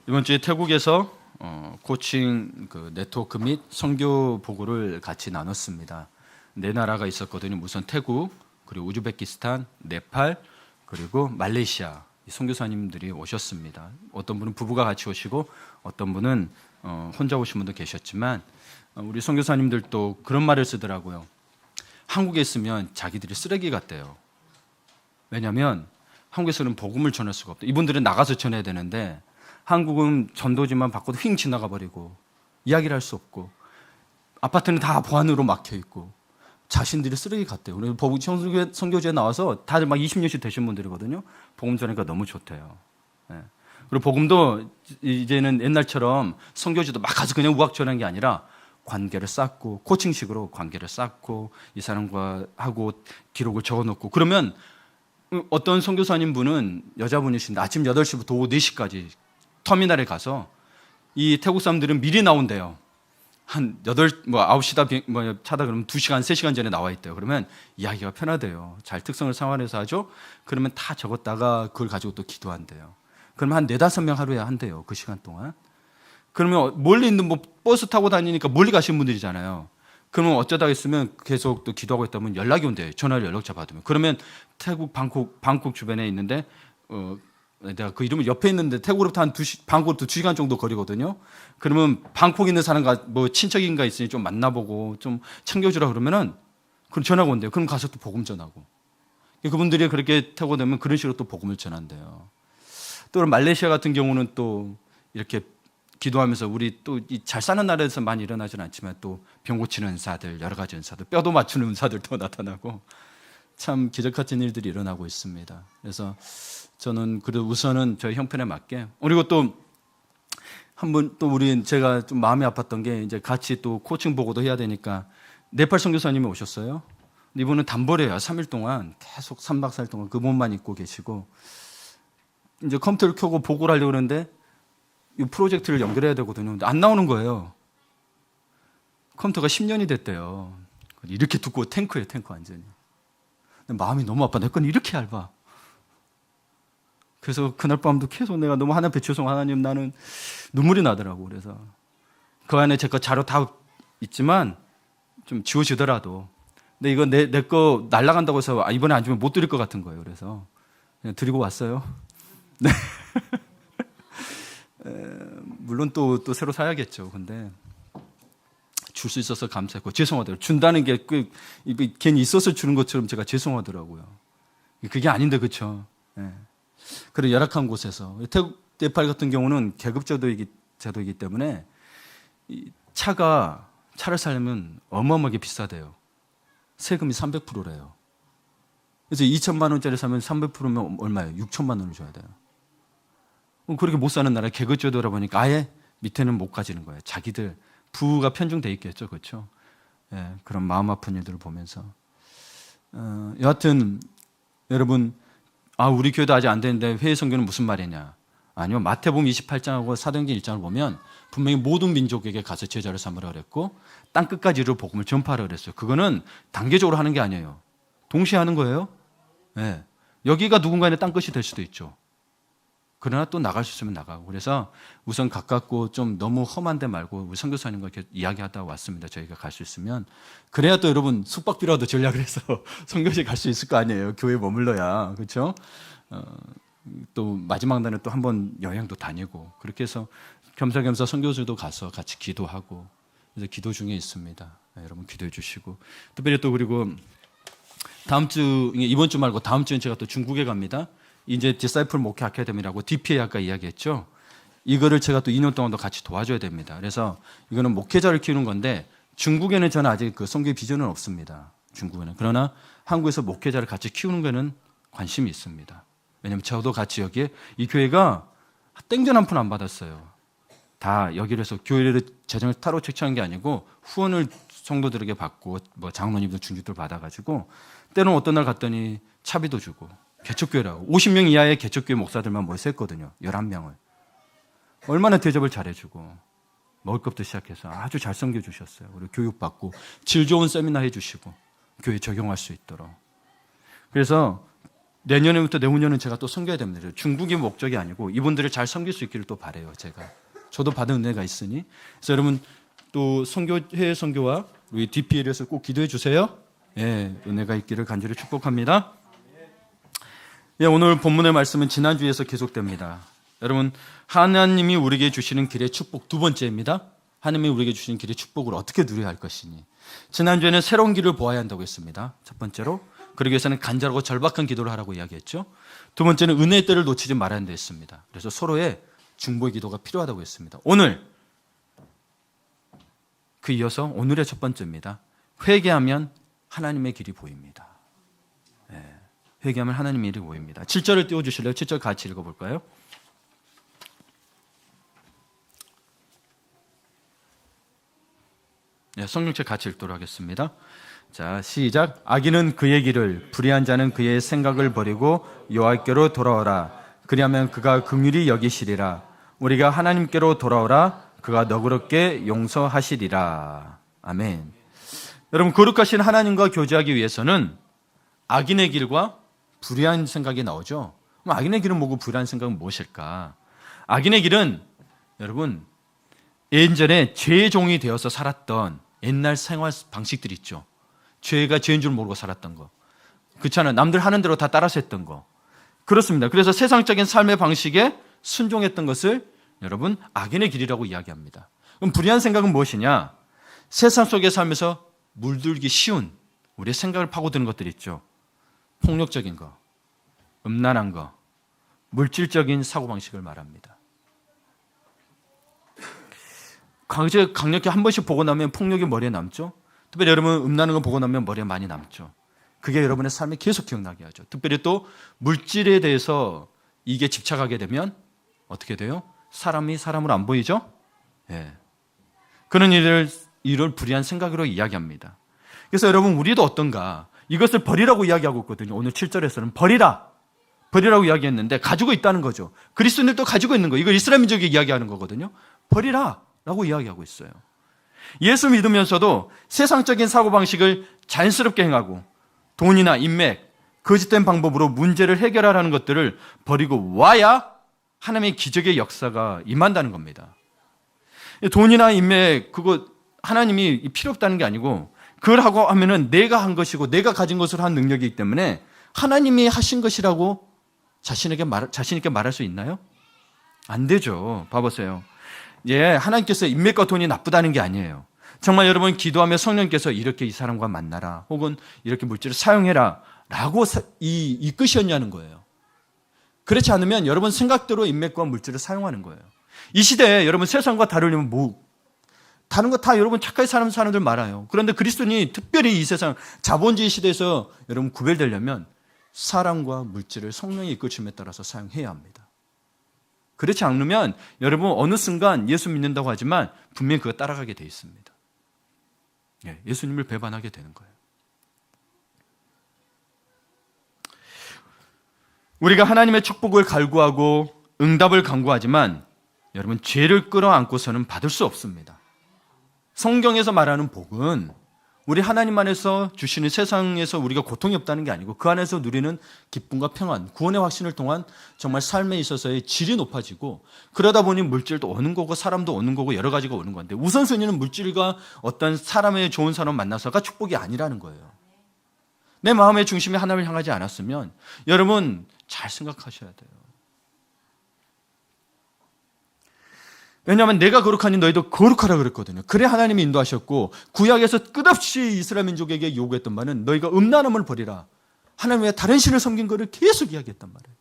이번 주에 태국에서 코칭 그 네트워크 및 선교 보고를 같이 나눴습니다. 네 나라가 있었거든요. 우선 태국, 그리고 우즈베키스탄, 네팔, 그리고 말레이시아 이 선교사님들이 오셨습니다. 어떤 분은 부부가 같이 오시고 어떤 분은 혼자 오신 분도 계셨지만 우리 선교사님들도 그런 말을 쓰더라고요. 한국에 있으면 자기들이 쓰레기 같대요. 왜냐하면 한국에서는 복음을 전할 수가 없다. 이분들은 나가서 전해야 되는데 한국은 전도지만 받고도 휙 지나가 버리고 이야기를 할 수 없고 아파트는 다 보안으로 막혀 있고 자신들이 쓰레기 같대요. 우리 복음 선교제에 나와서 다들 막 20년씩 되신 분들이거든요. 복음 전하니까 너무 좋대요. 네. 그리고 복음도 이제는 옛날처럼 선교지도 막 가서 그냥 우악 전하는 게 아니라 관계를 쌓고 코칭식으로 관계를 쌓고 이 사람과 하고 기록을 적어놓고 그러면 어떤 선교사님 분은 여자분이신데 아침 8시부터 오후 4시까지 터미널에 가서 이 태국 사람들은 미리 나온대요. 한 9시다 차다 그러면 2시간, 3시간 전에 나와 있대요. 그러면 이야기가 편하대요. 잘 특성을 상환해서 하죠. 그러면 다 적었다가 그걸 가지고 또 기도한대요. 그러면 한 4-5명 하루에 한대요. 그 시간 동안. 그러면 멀리 있는 버스 타고 다니니까 멀리 가시는 분들이잖아요. 그러면 어쩌다 있으면 계속 또 기도하고 있다면 연락이 온대요. 전화를 연락처 받으면. 그러면 태국 방콕 주변에 있는데 내가 그 이름을 옆에 있는데 태국으로부터 한 방콕으로부터 2시간 정도 거리거든요. 그러면 방콕에 있는 사람과 뭐 친척인가 있으니 좀 만나보고 좀 챙겨주라 그러면은 그럼 전화가 온대요. 그럼 가서 또 복음 전하고. 그분들이 그렇게 태국 되면 그런 식으로 또 복음을 전한대요. 또 말레이시아 같은 경우는 또 이렇게 기도하면서 우리 또 잘 사는 나라에서 많이 일어나지는 않지만 또 병 고치는 은사들, 여러 가지 은사들, 뼈도 맞추는 은사들도 나타나고 참 기적 같은 일들이 일어나고 있습니다. 그래서 저는 그래도 우선은 저희 형편에 맞게 그리고 또 한 번 또 제가 좀 마음이 아팠던 게 이제 같이 또 코칭 보고도 해야 되니까 네팔 선교사님이 오셨어요. 이분은 단벌이에요. 3일 동안 계속 3박 4일 동안 그 몸만 입고 계시고 이제 컴퓨터를 켜고 보고를 하려고 하는데 이 프로젝트를 연결해야 되거든요. 근데 안 나오는 거예요. 컴퓨터가 10년이 됐대요. 이렇게 두꺼워 탱크예요, 탱크 완전히. 근데 마음이 너무 아파. 내 건 이렇게 얇아. 그래서 그날 밤도 계속 내가 너무 하나님 죄송 하나님 나는 눈물이 나더라고. 그래서 그 안에 제 거 자료 다 있지만 좀 지워지더라도 근데 이거 내 거 날라간다고 해서 이번에 안 주면 못 드릴 것 같은 거예요. 그래서 그냥 드리고 왔어요. 네. 물론 또 새로 사야겠죠. 근데 줄 수 있어서 감사했고 죄송하더라고요. 준다는 게 괜히 있어서 주는 것처럼 제가 죄송하더라고요. 그게 아닌데 그렇죠. 네. 그리고 열악한 곳에서 태국 네팔 같은 경우는 계급 제도이기 때문에 차를 사려면 어마어마하게 비싸대요. 세금이 300%래요. 그래서 2천만 원짜리 사면 300%면 얼마예요? 6천만 원을 줘야 돼요. 그렇게 못 사는 나라 계급제도라 보니까 아예 밑에는 못 가지는 거예요. 자기들 부가 편중돼 있겠죠, 그렇죠? 예, 그런 마음 아픈 일들을 보면서 여하튼 여러분 우리 교회도 아직 안 되는데 회의 선교는 무슨 말이냐? 아니요, 마태복음 28장하고 사도행전 1장을 보면 분명히 모든 민족에게 가서 제자를 삼으라 그랬고 땅 끝까지 이르러 복음을 전파하라 그랬어요. 그거는 단계적으로 하는 게 아니에요. 동시에 하는 거예요. 예, 여기가 누군가의 땅 끝이 될 수도 있죠. 그러나 또 나갈 수 있으면 나가고 그래서 우선 가깝고 좀 너무 험한 데 말고 우리 선교사님과 이렇게 이야기하다 왔습니다. 저희가 갈 수 있으면 그래야 또 여러분 숙박비라도 전략을 해서 선교지에 갈 수 있을 거 아니에요. 교회에 머물러야 그렇죠? 또 마지막 날에 또 한번 여행도 다니고 그렇게 해서 겸사겸사 선교지도 가서 같이 기도하고 그래서 기도 중에 있습니다. 네, 여러분 기도해 주시고 특별히 또 그리고 이번 주 말고 다음 주엔 제가 또 중국에 갑니다. 이제 디사이플 목회 아카데미라고 DPA 아까 이야기했죠. 이거를 제가 또 2년 동안도 같이 도와줘야 됩니다. 그래서 이거는 목회자를 키우는 건데 중국에는 저는 아직 그 선교의 비전은 없습니다. 중국에는. 그러나 한국에서 목회자를 같이 키우는 거는 관심이 있습니다. 왜냐하면 저도 같이 여기에 이 교회가 땡전 한 푼 안 받았어요. 다 여기를 해서 교회를 재정을 따로 채취한 게 아니고 후원을 성도들에게 받고 뭐 장로님들 중주들 받아가지고 때로는 어떤 날 갔더니 차비도 주고 개척교회라고 50명 이하의 개척교회 목사들만 모여서 했거든요. 11명을. 얼마나 대접을 잘해주고 먹을 것부터 시작해서 아주 잘 섬겨주셨어요. 그리고 교육받고 질 좋은 세미나 해주시고 교회 적용할 수 있도록. 그래서 내년부터 내후년은 제가 또 섬겨야 됩니다. 중국이 목적이 아니고 이분들을 잘 섬길 수 있기를 또 바라요. 제가 저도 받은 은혜가 있으니. 그래서 여러분 또 해외 선교와 우리 DPL에서 꼭 기도해 주세요. 예, 은혜가 있기를 간절히 축복합니다. 예, 오늘 본문의 말씀은 지난주에서 계속됩니다. 여러분, 하나님이 우리에게 주시는 길의 축복 두 번째입니다. 하나님이 우리에게 주시는 길의 축복을 어떻게 누려야 할 것이니. 지난주에는 새로운 길을 보아야 한다고 했습니다. 첫 번째로. 그러기 위해서는 간절하고 절박한 기도를 하라고 이야기했죠. 두 번째는 은혜의 때를 놓치지 말아야 한다 했습니다. 그래서 서로의 중보의 기도가 필요하다고 했습니다. 오늘 그 이어서 오늘의 첫 번째입니다. 회개하면 하나님의 길이 보입니다. 네, 회개하면 하나님의 길이 보입니다. 7절을 띄워주실래요? 7절 같이 읽어볼까요? 네, 성령책 같이 읽도록 하겠습니다. 자, 시작. 악인은 그의 길을, 불의한 자는 그의 생각을 버리고 여호와께로 돌아오라. 그리하면 그가 긍휼히 여기시리라. 우리가 하나님께로 돌아오라. 그가 너그럽게 용서하시리라. 아멘. 여러분, 거룩하신 하나님과 교제하기 위해서는 악인의 길과 불의한 생각이 나오죠. 그럼 악인의 길은 뭐고 불의한 생각은 무엇일까? 악인의 길은 여러분 예전에 죄의 종이 되어서 살았던 옛날 생활 방식들이 있죠. 죄가 죄인 줄 모르고 살았던 거. 그렇잖아요. 남들 하는 대로 다 따라서 했던 거. 그렇습니다. 그래서 세상적인 삶의 방식에 순종했던 것을 여러분 악인의 길이라고 이야기합니다. 그럼 불의한 생각은 무엇이냐? 세상 속에 살면서 물들기 쉬운 우리의 생각을 파고드는 것들이 있죠. 폭력적인 거, 음란한 거, 물질적인 사고방식을 말합니다. 강력히 한 번씩 보고 나면 폭력이 머리에 남죠. 특별히 여러분 음란한 거 보고 나면 머리에 많이 남죠. 그게 여러분의 삶에 계속 기억나게 하죠. 특별히 또 물질에 대해서 이게 집착하게 되면 어떻게 돼요? 사람이 사람으로 안 보이죠? 예. 그런 이를 불의한 생각으로 이야기합니다. 그래서 여러분 우리도 어떤가? 이것을 버리라고 이야기하고 있거든요. 오늘 7절에서는 버리라고 이야기했는데 가지고 있다는 거죠. 그리스도인들도 가지고 있는 거. 이걸 이스라엘 민족이 이야기하는 거거든요. 버리라라고 이야기하고 있어요. 예수 믿으면서도 세상적인 사고방식을 자연스럽게 행하고 돈이나 인맥, 거짓된 방법으로 문제를 해결하라는 것들을 버리고 와야 하나님의 기적의 역사가 임한다는 겁니다. 돈이나 인맥, 그거 하나님이 필요 없다는 게 아니고 그걸 하고 하면은 내가 한 것이고 내가 가진 것으로 한 능력이기 때문에 하나님이 하신 것이라고 자신 있게 말할 수 있나요? 안 되죠. 봐보세요. 예, 하나님께서 인맥과 돈이 나쁘다는 게 아니에요. 정말 여러분 기도하며 성령께서 이렇게 이 사람과 만나라 혹은 이렇게 물질을 사용해라 라고 이끄셨냐는 거예요. 그렇지 않으면 여러분 생각대로 인맥과 물질을 사용하는 거예요. 이 시대에 여러분 세상과 다르려면 다른 거 다 여러분 착하게 사는 사람들 많아요. 그런데 그리스도인이 특별히 이 세상 자본주의 시대에서 여러분 구별되려면 사랑과 물질을 성령의 이끄심에 따라서 사용해야 합니다. 그렇지 않으면 여러분 어느 순간 예수 믿는다고 하지만 분명히 그거 따라가게 돼 있습니다. 예수님을 배반하게 되는 거예요. 우리가 하나님의 축복을 갈구하고 응답을 간구하지만 여러분 죄를 끌어안고서는 받을 수 없습니다. 성경에서 말하는 복은 우리 하나님 안에서 주시는 세상에서 우리가 고통이 없다는 게 아니고 그 안에서 누리는 기쁨과 평안, 구원의 확신을 통한 정말 삶에 있어서의 질이 높아지고 그러다 보니 물질도 오는 거고 사람도 오는 거고 여러 가지가 오는 건데 우선순위는 물질과 어떤 사람의 좋은 사람 만나서가 축복이 아니라는 거예요. 내 마음의 중심이 하나님을 향하지 않았으면 여러분 잘 생각하셔야 돼요. 왜냐하면 내가 거룩하니 너희도 거룩하라 그랬거든요. 그래 하나님이 인도하셨고 구약에서 끝없이 이스라엘 민족에게 요구했던 말은 너희가 음란함을 버리라. 하나님 외에 다른 신을 섬긴 것을 계속 이야기했단 말이에요.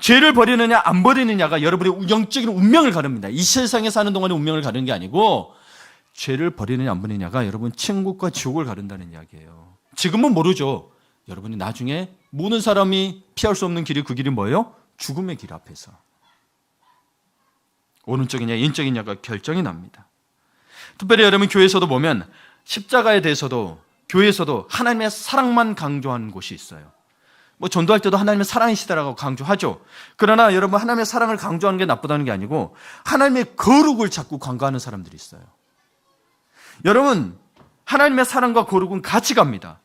죄를 버리느냐 안 버리느냐가 여러분의 영적인 운명을 가릅니다. 이 세상에 사는 동안의 운명을 가르는 게 아니고 죄를 버리느냐 안 버리느냐가 여러분 천국과 지옥을 가른다는 이야기예요. 지금은 모르죠. 여러분이 나중에 모든 사람이 피할 수 없는 길이 그 길이 뭐예요? 죽음의 길 앞에서 오른쪽이냐 왼쪽이냐가 결정이 납니다. 특별히 여러분 교회에서도 보면 십자가에 대해서도 교회에서도 하나님의 사랑만 강조하는 곳이 있어요. 뭐 전도할 때도 하나님의 사랑이시다라고 강조하죠. 그러나 여러분 하나님의 사랑을 강조하는 게 나쁘다는 게 아니고 하나님의 거룩을 자꾸 강조하는 사람들이 있어요. 여러분 하나님의 사랑과 거룩은 같이 갑니다.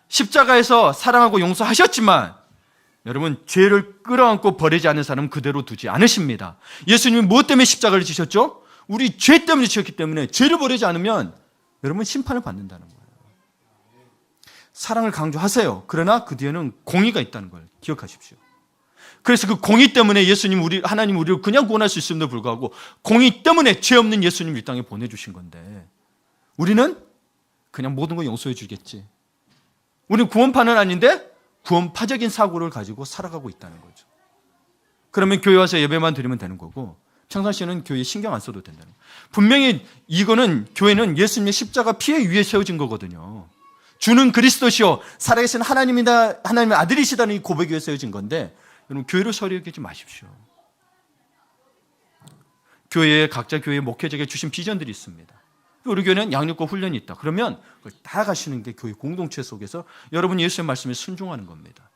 십자가에서 사랑하고 용서하셨지만 여러분, 죄를 끌어안고 버리지 않는 사람은 그대로 두지 않으십니다. 예수님이 무엇 때문에 십자가를 지셨죠? 우리 죄 때문에 지셨기 때문에 죄를 버리지 않으면 여러분 심판을 받는다는 거예요. 사랑을 강조하세요. 그러나 그 뒤에는 공의가 있다는 걸 기억하십시오. 그래서 그 공의 때문에 하나님 우리를 그냥 구원할 수 있음에도 불구하고 공의 때문에 죄 없는 예수님을 이 땅에 보내주신 건데 우리는 그냥 모든 걸 용서해 주겠지. 우리는 구원파는 아닌데 구원파적인 사고를 가지고 살아가고 있다는 거죠. 그러면 교회 와서 예배만 드리면 되는 거고 평상시에는 교회에 신경 안 써도 된다는 거예요. 분명히 이거는 교회는 예수님의 십자가 피해 위에 세워진 거거든요. 주는 그리스도시요 살아계신 하나님이다, 하나님의 아들이시다는 이 고백 위에 세워진 건데 여러분 교회를 소리 여기지 마십시오. 교회에 각자 교회 목회자에게 주신 비전들이 있습니다. 우리 교회는 양육과 훈련이 있다. 그러면 그걸 따라가시는 게 교회 공동체 속에서 여러분 예수의 말씀에 순종하는 겁니다.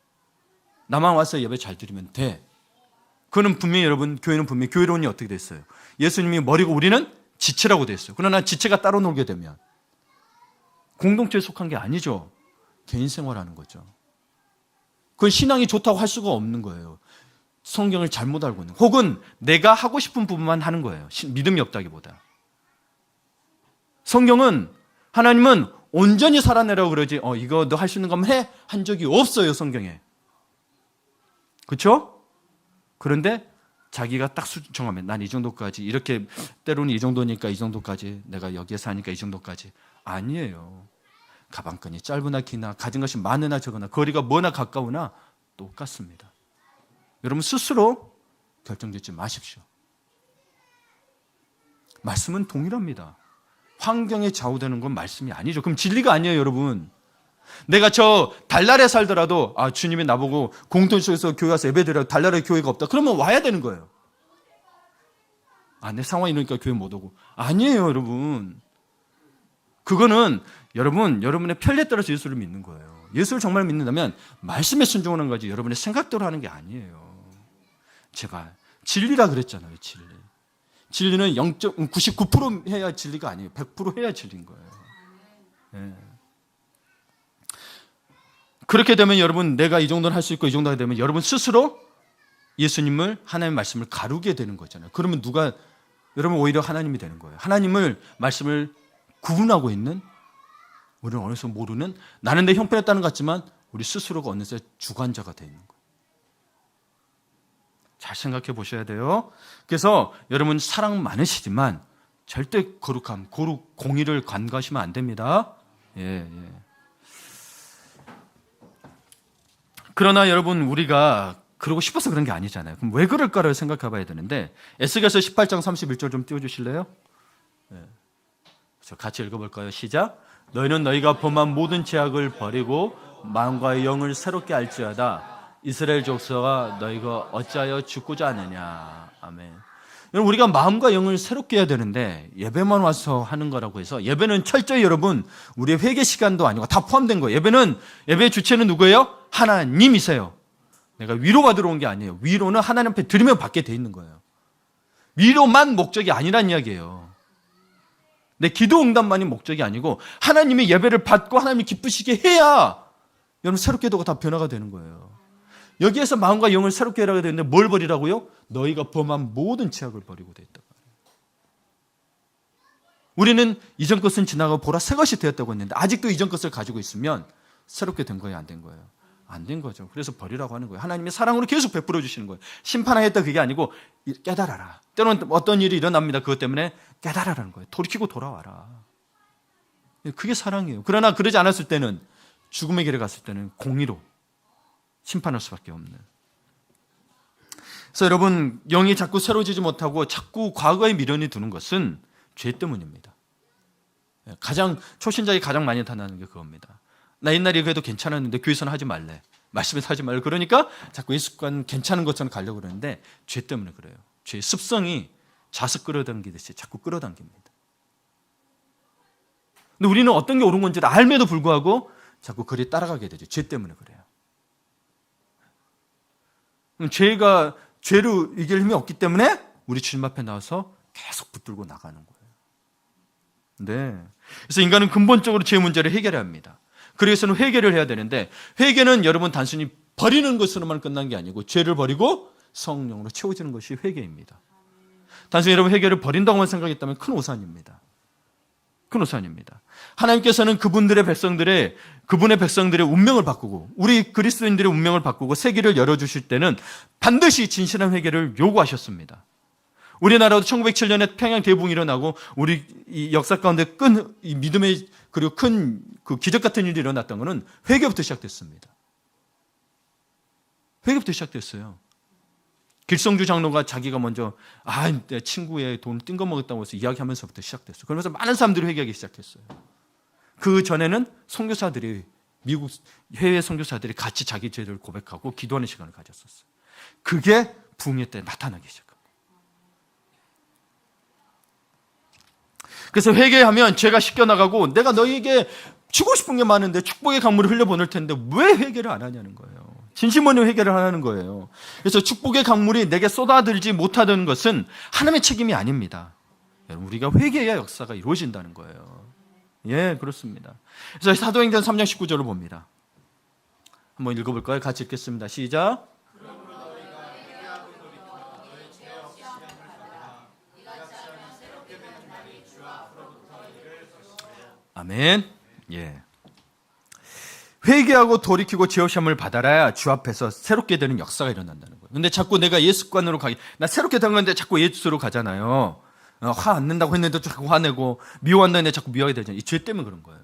나만 와서 예배 잘 드리면 돼. 그거는 분명히 여러분 교회는 분명히 교회론이 어떻게 됐어요? 예수님이 머리고 우리는 지체라고 됐어요. 그러나 지체가 따로 놀게 되면 공동체에 속한 게 아니죠. 개인 생활하는 거죠. 그건 신앙이 좋다고 할 수가 없는 거예요. 성경을 잘못 알고 있는 혹은 내가 하고 싶은 부분만 하는 거예요. 믿음이 없다기보다. 성경은 하나님은 온전히 살아내라고 그러지 이거 너 할 수 있는 것만 해? 한 적이 없어요. 성경에. 그렇죠? 그런데 자기가 딱 정하면 난 이 정도까지 이렇게 때로는 이 정도니까 이 정도까지 내가 여기에서 하니까 이 정도까지 아니에요. 가방끈이 짧으나 기나 가진 것이 많으나 적으나 거리가 뭐나 가까우나 똑같습니다. 여러분 스스로 결정짓지 마십시오. 말씀은 동일합니다. 환경에 좌우되는 건 말씀이 아니죠. 그럼 진리가 아니에요, 여러분. 내가 저 달나라에 살더라도 주님이 나보고 공동체 속에서 교회 와서 예배드려도 달나라에 교회가 없다. 그러면 와야 되는 거예요. 내 상황이 이러니까 교회 못 오고. 아니에요, 여러분. 그거는 여러분의 편리에 따라서 예수를 믿는 거예요. 예수를 정말 믿는다면 말씀에 순종하는 거지 여러분의 생각대로 하는 게 아니에요. 제가 진리라 그랬잖아요. 진리는 99% 해야 진리가 아니에요. 100% 해야 진리인 거예요. 네. 그렇게 되면 여러분 내가 이 정도는 할 수 있고 이 정도가 되면 여러분 스스로 예수님을 하나님의 말씀을 가르게 되는 거잖아요. 그러면 여러분 오히려 하나님이 되는 거예요. 하나님을 말씀을 구분하고 있는 우리는 어느새 모르는 나는 내 형편에 따른 것 같지만 우리 스스로가 어느새 주관자가 되어 있는 거예요. 잘 생각해 보셔야 돼요. 그래서 여러분 사랑 많으시지만 절대 거룩함, 공의를 간과하시면 안 됩니다. 예. 그러나 여러분 우리가 그러고 싶어서 그런 게 아니잖아요. 그럼 왜 그럴까를 생각해 봐야 되는데 에스겔서 18장 31절 좀 띄워주실래요? 같이 읽어볼까요? 시작. 너희는 너희가 범한 모든 죄악을 버리고 마음과 영을 새롭게 알지어다. 이스라엘 족속아 너희가 어찌하여 죽고자 하느냐. 아멘. 여러분 우리가 마음과 영을 새롭게 해야 되는데 예배만 와서 하는 거라고 해서 예배는 철저히 여러분 우리의 회개 시간도 아니고 다 포함된 거예요. 예배의 주체는 누구예요? 하나님이세요. 내가 위로받으러 온 게 아니에요. 위로는 하나님 앞에 드리면 받게 돼 있는 거예요. 위로만 목적이 아니란 이야기예요. 내 기도 응답만이 목적이 아니고 하나님의 예배를 받고 하나님이 기쁘시게 해야 여러분 새롭게 되고 다 변화가 되는 거예요. 여기에서 마음과 영을 새롭게 하라고 되는데 뭘 버리라고요? 너희가 범한 모든 죄악을 버리고 돼 있다. 우리는 이전 것은 지나가고 보라 새 것이 되었다고 했는데 아직도 이전 것을 가지고 있으면 새롭게 된 거예요? 안 된 거예요? 안 된 거죠. 그래서 버리라고 하는 거예요. 하나님의 사랑으로 계속 베풀어 주시는 거예요. 심판하겠다 그게 아니고 깨달아라. 때로는 어떤 일이 일어납니다. 그것 때문에 깨달아라는 거예요. 돌이키고 돌아와라. 그게 사랑이에요. 그러나 그러지 않았을 때는 죽음의 길에 갔을 때는 공의로 심판할 수밖에 없는. 그래서 여러분 영이 자꾸 새로워지지 못하고 자꾸 과거에 미련이 드는 것은 죄 때문입니다. 가장 초신자가 가장 많이 탄하는 게 그겁니다. 나 옛날에 그래도 괜찮았는데 교회에서는 하지 말래. 말씀에서 하지 말래. 그러니까 자꾸 예수관 괜찮은 것처럼 가려고 그러는데 죄 때문에 그래요. 죄의 습성이 자석 끌어당기듯이 자꾸 끌어당깁니다. 근데 우리는 어떤 게 옳은 건지를 알면도 불구하고 자꾸 그리 따라가게 되죠. 죄 때문에 그래요. 죄를 이길 힘이 없기 때문에 우리 주님 앞에 나와서 계속 붙들고 나가는 거예요. 네. 그래서 인간은 근본적으로 죄 문제를 해결해야 합니다. 그래서는 회개를 해야 되는데, 회개는 여러분 단순히 버리는 것으로만 끝난 게 아니고 죄를 버리고 성령으로 채워지는 것이 회개입니다. 단순히 여러분 회개를 버린다고만 생각했다면 큰 오산입니다. 큰 오산입니다. 하나님께서는 그분의 백성들의 운명을 바꾸고 우리 그리스도인들의 운명을 바꾸고 세계를 열어주실 때는 반드시 진실한 회개를 요구하셨습니다. 우리나라도 1907년에 평양 대붕이 일어나고 우리 이 역사 가운데 큰 이 믿음의 그리고 큰 그 기적 같은 일이 일어났던 것은 회개부터 시작됐습니다. 회개부터 시작됐어요. 길성주 장로가 자기가 먼저 내 친구의 돈 띵거먹었다고 해서 이야기하면서부터 시작됐어요. 그러면서 많은 사람들이 회개하기 시작했어요. 그 전에는 선교사들이 미국 해외 선교사들이 같이 자기 죄를 고백하고 기도하는 시간을 가졌었어요. 그게 부흥회 때 나타나기 시작합니다. 그래서 회개하면 죄가 씻겨나가고 내가 너희에게 주고 싶은 게 많은데 축복의 강물을 흘려보낼 텐데 왜 회개를 안 하냐는 거예요. 진심으로 회개를 하라는 거예요. 그래서 축복의 강물이 내게 쏟아들지 못하던 것은 하나님의 책임이 아닙니다. 여러분, 우리가 회개해야 역사가 이루어진다는 거예요. 예, 그렇습니다. 그래서 사도행전 3장 19절을 봅니다. 한번 읽어볼까요? 같이 읽겠습니다. 시작. 아멘. 예. 회개하고 돌이키고 죄옵심을 받아야 주 앞에서 새롭게 되는 역사가 일어난다는 거예요. 근데 자꾸 내가 예수관으로 나 새롭게 된 건데 자꾸 예수로 가잖아요. 화 안 낸다고 했는데 자꾸 화내고 미워한다 했는데 자꾸 미워하게 되잖아요. 이 죄 때문에 그런 거예요.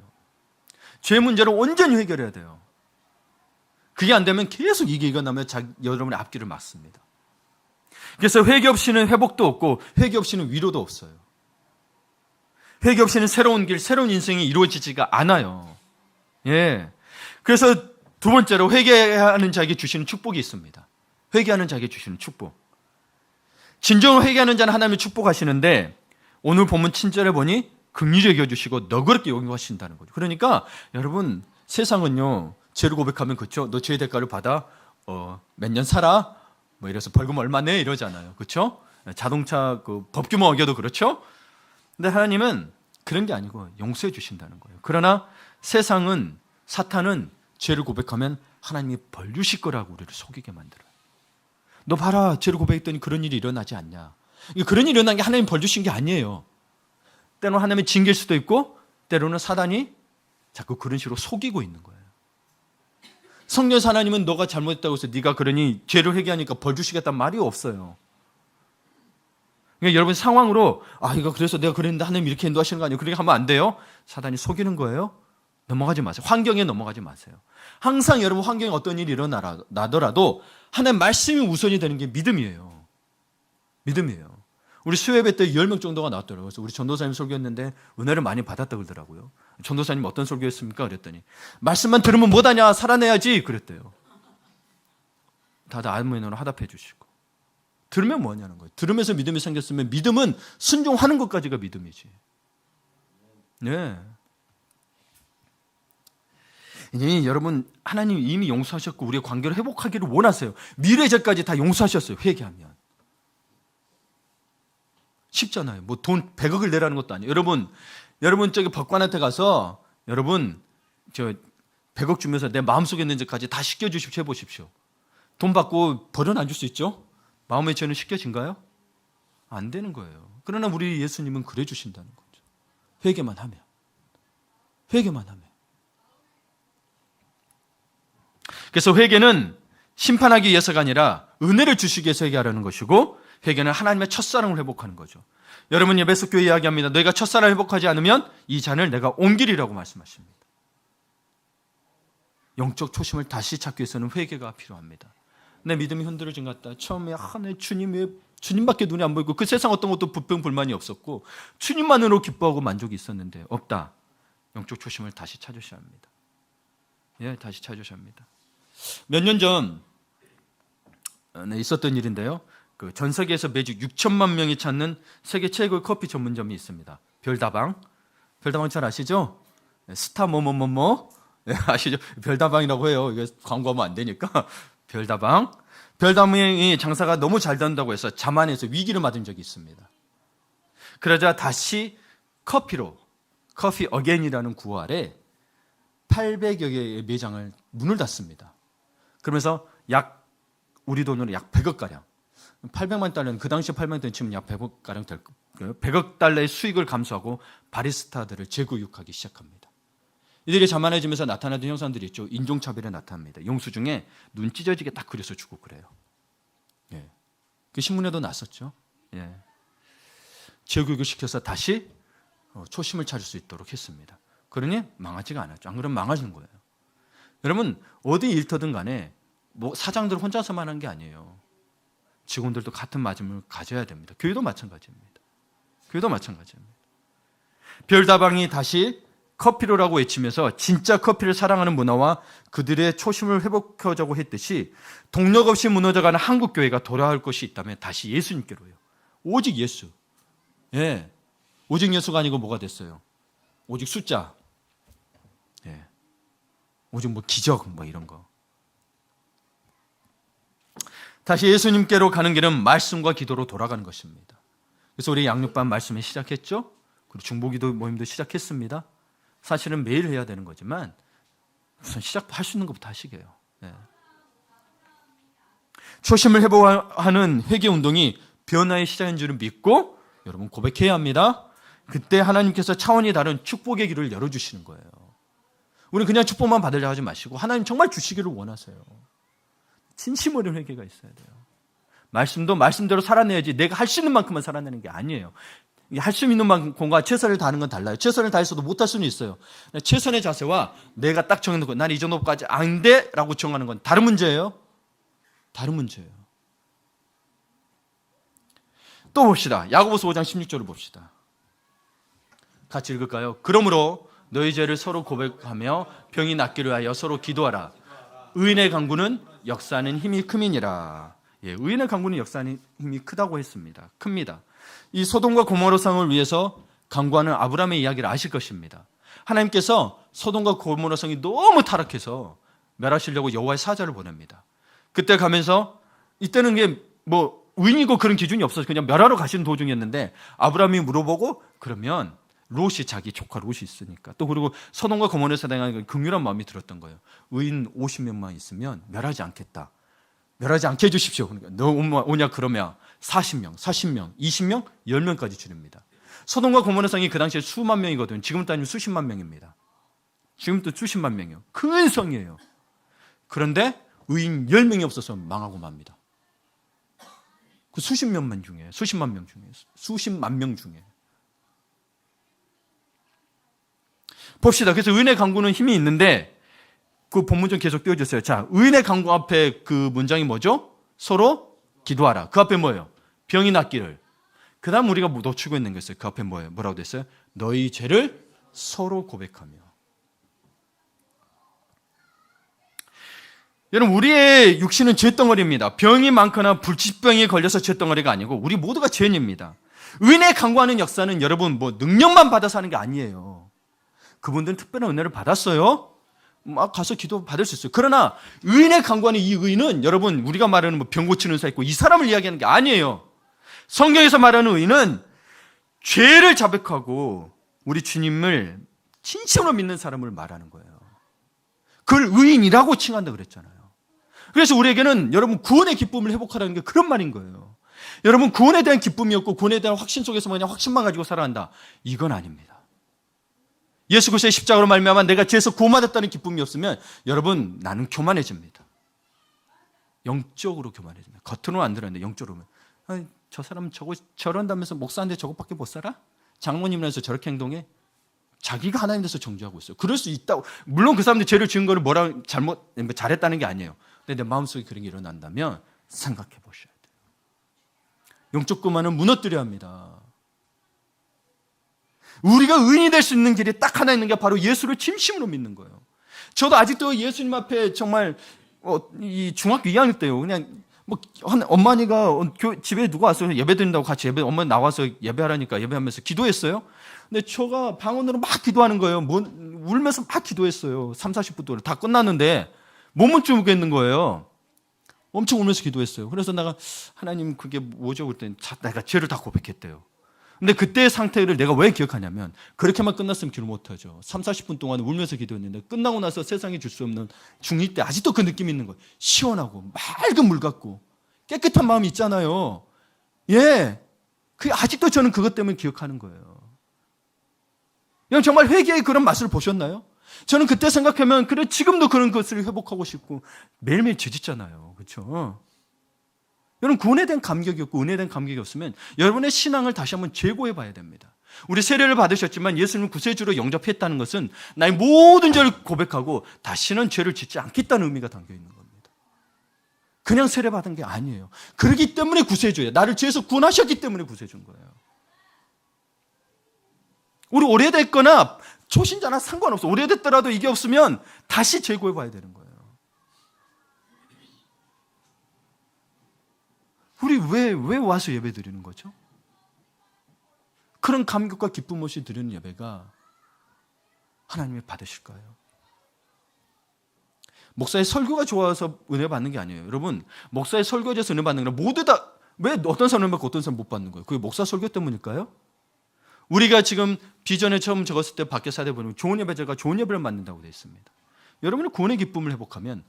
죄 문제를 온전히 해결해야 돼요. 그게 안 되면 계속 이게 이겨나면 여러분의 앞길을 막습니다. 그래서 회개 없이는 회복도 없고 회개 없이는 위로도 없어요. 회개 없이는 새로운 길, 새로운 인생이 이루어지지가 않아요. 예. 그래서 두 번째로 회개하는 자에게 주시는 축복이 있습니다. 회개하는 자에게 주시는 축복. 진정으로 회개하는 자는 하나님이 축복하시는데 오늘 본문 친절해 보니 긍휼히 여겨주시고 너그럽게 용서하신다는 거죠. 그러니까 여러분 세상은요 죄를 고백하면 그렇죠. 너 죄의 대가를 받아 몇 년 살아 뭐 이래서 벌금 얼마 내 이러잖아요. 그렇죠? 자동차 그 법규만 어겨도 그렇죠. 근데 하나님은 그런 게 아니고 용서해 주신다는 거예요. 그러나 세상은 사탄은 죄를 고백하면 하나님이 벌 주실 거라고 우리를 속이게 만들어요. 너 봐라 죄를 고백했더니 그런 일이 일어나지 않냐. 그런 일이 일어난 게 하나님 벌 주신 게 아니에요. 때로는 하나님이 징계일 수도 있고 때로는 사단이 자꾸 그런 식으로 속이고 있는 거예요. 성령에서 하나님은 너가 잘못했다고 해서 네가 그러니 죄를 회개하니까 벌 주시겠다는 말이 없어요. 그러니까 여러분 상황으로 이거 그래서 내가 그랬는데 하나님 이렇게 인도하시는 거 아니에요. 그렇게 하면 안 돼요. 사단이 속이는 거예요. 넘어가지 마세요. 환경에 넘어가지 마세요. 항상 여러분 환경에 어떤 일이 일어나더라도 하나님 말씀이 우선이 되는 게 믿음이에요. 믿음이에요. 우리 수요예배 때 10명 정도가 나왔더라고요. 그래서 우리 전도사님 설교했는데 은혜를 많이 받았다고 그러더라고요. 전도사님 어떤 설교했습니까? 그랬더니 말씀만 들으면 뭐하냐 살아내야지 그랬대요. 다들 아멘으로 화답해 주시고 들으면 뭐하냐는 거예요. 들으면서 믿음이 생겼으면 믿음은 순종하는 것까지가 믿음이지. 네. 이제 여러분 하나님이 이미 용서하셨고 우리의 관계를 회복하기를 원하세요. 미래 죄까지 다 용서하셨어요. 회개하면 쉽잖아요. 뭐 돈 100억을 내라는 것도 아니에요. 여러분 저기 법관한테 가서 여러분 저 100억 주면서 내 마음속에 있는 죄까지 다 씻겨주십시오 해보십시오. 돈 받고 벌은 안 줄 수 있죠? 마음의 죄는 씻겨진가요? 안 되는 거예요. 그러나 우리 예수님은 그래 주신다는 거죠. 회개만 하면. 그래서 회개는 심판하기 위해서가 아니라 은혜를 주시기 위해서 회개하라는 것이고 회개는 하나님의 첫사랑을 회복하는 거죠. 여러분 예배석 교회 이야기합니다. 너희가 첫사랑을 회복하지 않으면 이 잔을 내가 옮기리라고 말씀하십니다. 영적 초심을 다시 찾기 위해서는 회개가 필요합니다. 내 믿음이 흔들어진 것 같다. 처음에 내 주님밖에 눈이 안 보이고 그 세상 어떤 것도 불평 불만이 없었고 주님만으로 기뻐하고 만족이 있었는데 없다. 영적 초심을 다시 찾으셔야 합니다. 예, 다시 찾으셔야 합니다. 몇 년 전 있었던 일인데요. 그 전 세계에서 매주 6천만 명이 찾는 세계 최고의 커피 전문점이 있습니다. 별다방. 별다방 잘 아시죠? 스타 뭐뭐뭐뭐 아시죠? 별다방이라고 해요. 이게 광고하면 안 되니까. 별다방. 별다방이 장사가 너무 잘 된다고 해서 자만해서 위기를 맞은 적이 있습니다. 그러자 다시 커피 어게인이라는 구호 아래 800여 개의 매장을 문을 닫습니다. 그러면서 우리 돈으로 약 100억 가량, 800만 달러는 그 당시 800만 달러 치면 약 100억 가량 될 거예요. 100억 달러의 수익을 감수하고 바리스타들을 재교육하기 시작합니다. 이들이 자만해지면서 나타나던 형상들이 있죠. 인종차별에 나타납니다. 영수증에 눈 찢어지게 딱 그려서 주고 그래요. 예. 그 신문에도 났었죠. 예. 재교육을 시켜서 다시 초심을 찾을 수 있도록 했습니다. 그러니 망하지가 않았죠. 안 그러면 망하는 거예요. 여러분 어디 일터든 간에 뭐 사장들 혼자서만 한 게 아니에요. 직원들도 같은 마음을 가져야 됩니다. 교회도 마찬가지입니다. 교회도 마찬가지입니다. 별다방이 다시 커피로라고 외치면서 진짜 커피를 사랑하는 문화와 그들의 초심을 회복하자고 했듯이 동력 없이 무너져가는 한국 교회가 돌아올 것이 있다면 다시 예수님께로요. 오직 예수. 예. 오직 예수가 아니고 뭐가 됐어요? 오직 숫자. 예. 오직 뭐 기적 뭐 이런 거. 다시 예수님께로 가는 길은 말씀과 기도로 돌아가는 것입니다. 그래서 우리 양육반 말씀을 시작했죠. 그리고 중보기도 모임도 시작했습니다. 사실은 매일 해야 되는 거지만 우선 시작할 수 있는 것부터 하시게요. 네. 초심을 회복하는 회개운동이 변화의 시작인 줄을 믿고 여러분 고백해야 합니다. 그때 하나님께서 차원이 다른 축복의 길을 열어주시는 거예요. 우리는 그냥 축복만 받으려고 하지 마시고 하나님 정말 주시기를 원하세요. 진심 어린 회개가 있어야 돼요. 말씀도 말씀대로 살아내야지 내가 할 수 있는 만큼만 살아내는 게 아니에요. 할 수 있는 만큼과 최선을 다하는 건 달라요. 최선을 다해서도 못할 수는 있어요. 최선의 자세와 내가 딱 정해놓고 난 이 정도까지 안 돼 라고 정하는 건 다른 문제예요. 다른 문제예요. 또 봅시다. 야고보서 5장 16절을 봅시다. 같이 읽을까요? 그러므로 너희 죄를 서로 고백하며 병이 낫기를 위하여 서로 기도하라. 의인의 강구는 역사하는 힘이 큼이니라. 예, 의인의 강구는 역사하는 힘이 크다고 했습니다. 큽니다. 이 소돔과 고모라 성을 위해서 강구하는 아브라함의 이야기를 아실 것입니다. 하나님께서 소돔과 고모라 성이 너무 타락해서 멸하시려고 여호와의 사자를 보냅니다. 그때 가면서 이때는 게 뭐 의인이고 그런 기준이 없어서 그냥 멸하러 가시는 도중이었는데 아브라함이 물어보고 그러면 롯이 자기 조카 롯이 있으니까 또 그리고 소돔과 고모라에서 당한 긍휼한 마음이 들었던 거예요. 의인 50명만 있으면 멸하지 않겠다. 멸하지 않게 해주십시오. 그러니까 너 오냐 그러면 40명, 40명, 20명, 10명까지 줄입니다. 소돔과 고모라 성이 그 당시에 수만 명이거든요. 지금 따지면 수십만 명입니다. 지금도 수십만 명이에요. 큰 성이에요. 그런데 의인 10명이 없어서 망하고 맙니다. 그 수십만 명 중에 수십만 명 중에 봅시다. 그래서 의인의 강구는 힘이 있는데 그 본문 좀 계속 띄워주세요. 자, 의인의 강구 앞에 그 문장이 뭐죠? 서로 기도하라. 그 앞에 뭐예요? 병이 낫기를. 그 다음 우리가 놓치고 있는 게 있어요. 그 앞에 뭐예요? 뭐라고 됐어요? 너희 죄를 서로 고백하며. 여러분 우리의 육신은 죄덩어리입니다. 병이 많거나 불치병에 걸려서 죄덩어리가 아니고 우리 모두가 죄인입니다. 의인의 강구하는 역사는 여러분 뭐 능력만 받아서 하는 게 아니에요. 그분들은 특별한 은혜를 받았어요. 막 가서 기도 받을 수 있어요. 그러나 의인의 강구하는 이 의인은 여러분 우리가 말하는 뭐 병 고치는 사 있고 이 사람을 이야기하는 게 아니에요. 성경에서 말하는 의인은 죄를 자백하고 우리 주님을 진심으로 믿는 사람을 말하는 거예요. 그걸 의인이라고 칭한다 그랬잖아요. 그래서 우리에게는 여러분 구원의 기쁨을 회복하라는 게 그런 말인 거예요. 여러분 구원에 대한 기쁨이 없고 구원에 대한 확신 속에서 그냥 확신만 가지고 살아간다. 이건 아닙니다. 예수 그리스도의 십자가로 말미암아 내가 죄에서 구원받았다는 기쁨이 없으면 여러분 나는 교만해집니다. 영적으로 교만해집니다. 겉으로는 안 들었는데 영적으로 아니, 저 사람은 저런다면서 목사인데 저것밖에 못 살아? 장모님이라서 저렇게 행동해? 자기가 하나님 돼서 정죄하고 있어요. 그럴 수 있다고. 물론 그 사람들이 죄를 지은 거를 잘했다는 게 아니에요. 근데 내 마음속에 그런 게 일어난다면 생각해 보셔야 돼요. 영적 교만은 무너뜨려야 합니다. 우리가 의인이 될 수 있는 길이 딱 하나 있는 게 바로 예수를 진심으로 믿는 거예요. 저도 아직도 예수님 앞에 정말 이 중학교 2학년 때요. 그냥 뭐 엄마니가 집에 누가 와서 예배 드린다고 같이 엄마 나와서 예배하라니까 예배하면서 기도했어요. 근데 저가 방언으로 막 기도하는 거예요. 울면서 막 기도했어요. 3, 40분 동안 다 끝났는데 못 멈추겠는 거예요. 엄청 울면서 기도했어요. 그래서 내가 하나님 그게 뭐죠? 그랬더니 내가 죄를 다 고백했대요. 근데 그때의 상태를 내가 왜 기억하냐면 그렇게만 끝났으면 기도 못하죠. 3, 40분 동안 울면서 기도했는데 끝나고 나서 세상에 줄 수 없는 중2 때 아직도 그 느낌이 있는 거예요. 시원하고 맑은 물 같고 깨끗한 마음이 있잖아요. 예, 아직도 저는 그것 때문에 기억하는 거예요. 여러분 정말 회개의 그런 맛을 보셨나요? 저는 그때 생각하면 그래 지금도 그런 것을 회복하고 싶고 매일매일 지짓잖아요. 그렇죠? 여러분 구원에 대한 감격이 없고 은혜에 대한 감격이 없으면 여러분의 신앙을 다시 한번 재고해 봐야 됩니다. 우리 세례를 받으셨지만 예수님을 구세주로 영접했다는 것은 나의 모든 죄를 고백하고 다시는 죄를 짓지 않겠다는 의미가 담겨 있는 겁니다. 그냥 세례 받은 게 아니에요. 그렇기 때문에 구세주예요. 나를 죄에서 구원하셨기 때문에 구세주인 거예요. 우리 오래됐거나 초신자나 상관없어. 오래됐더라도 이게 없으면 다시 재고해 봐야 되는 거예요. 우리 왜 와서 예배 드리는 거죠? 그런 감격과 기쁨 없이 드리는 예배가 하나님이 받으실까요? 목사의 설교가 좋아서 은혜 받는 게 아니에요. 여러분, 목사의 설교에 대해서 은혜 받는 게 아니라 모두 다 왜 어떤 사람 은혜 받고 어떤 사람 못 받는 거예요? 그게 목사 설교 때문일까요? 우리가 지금 비전에 처음 적었을 때 밖에 사대 보면 좋은 예배자가 좋은 예배를 받는다고 되어 있습니다. 여러분이 구원의 기쁨을 회복하면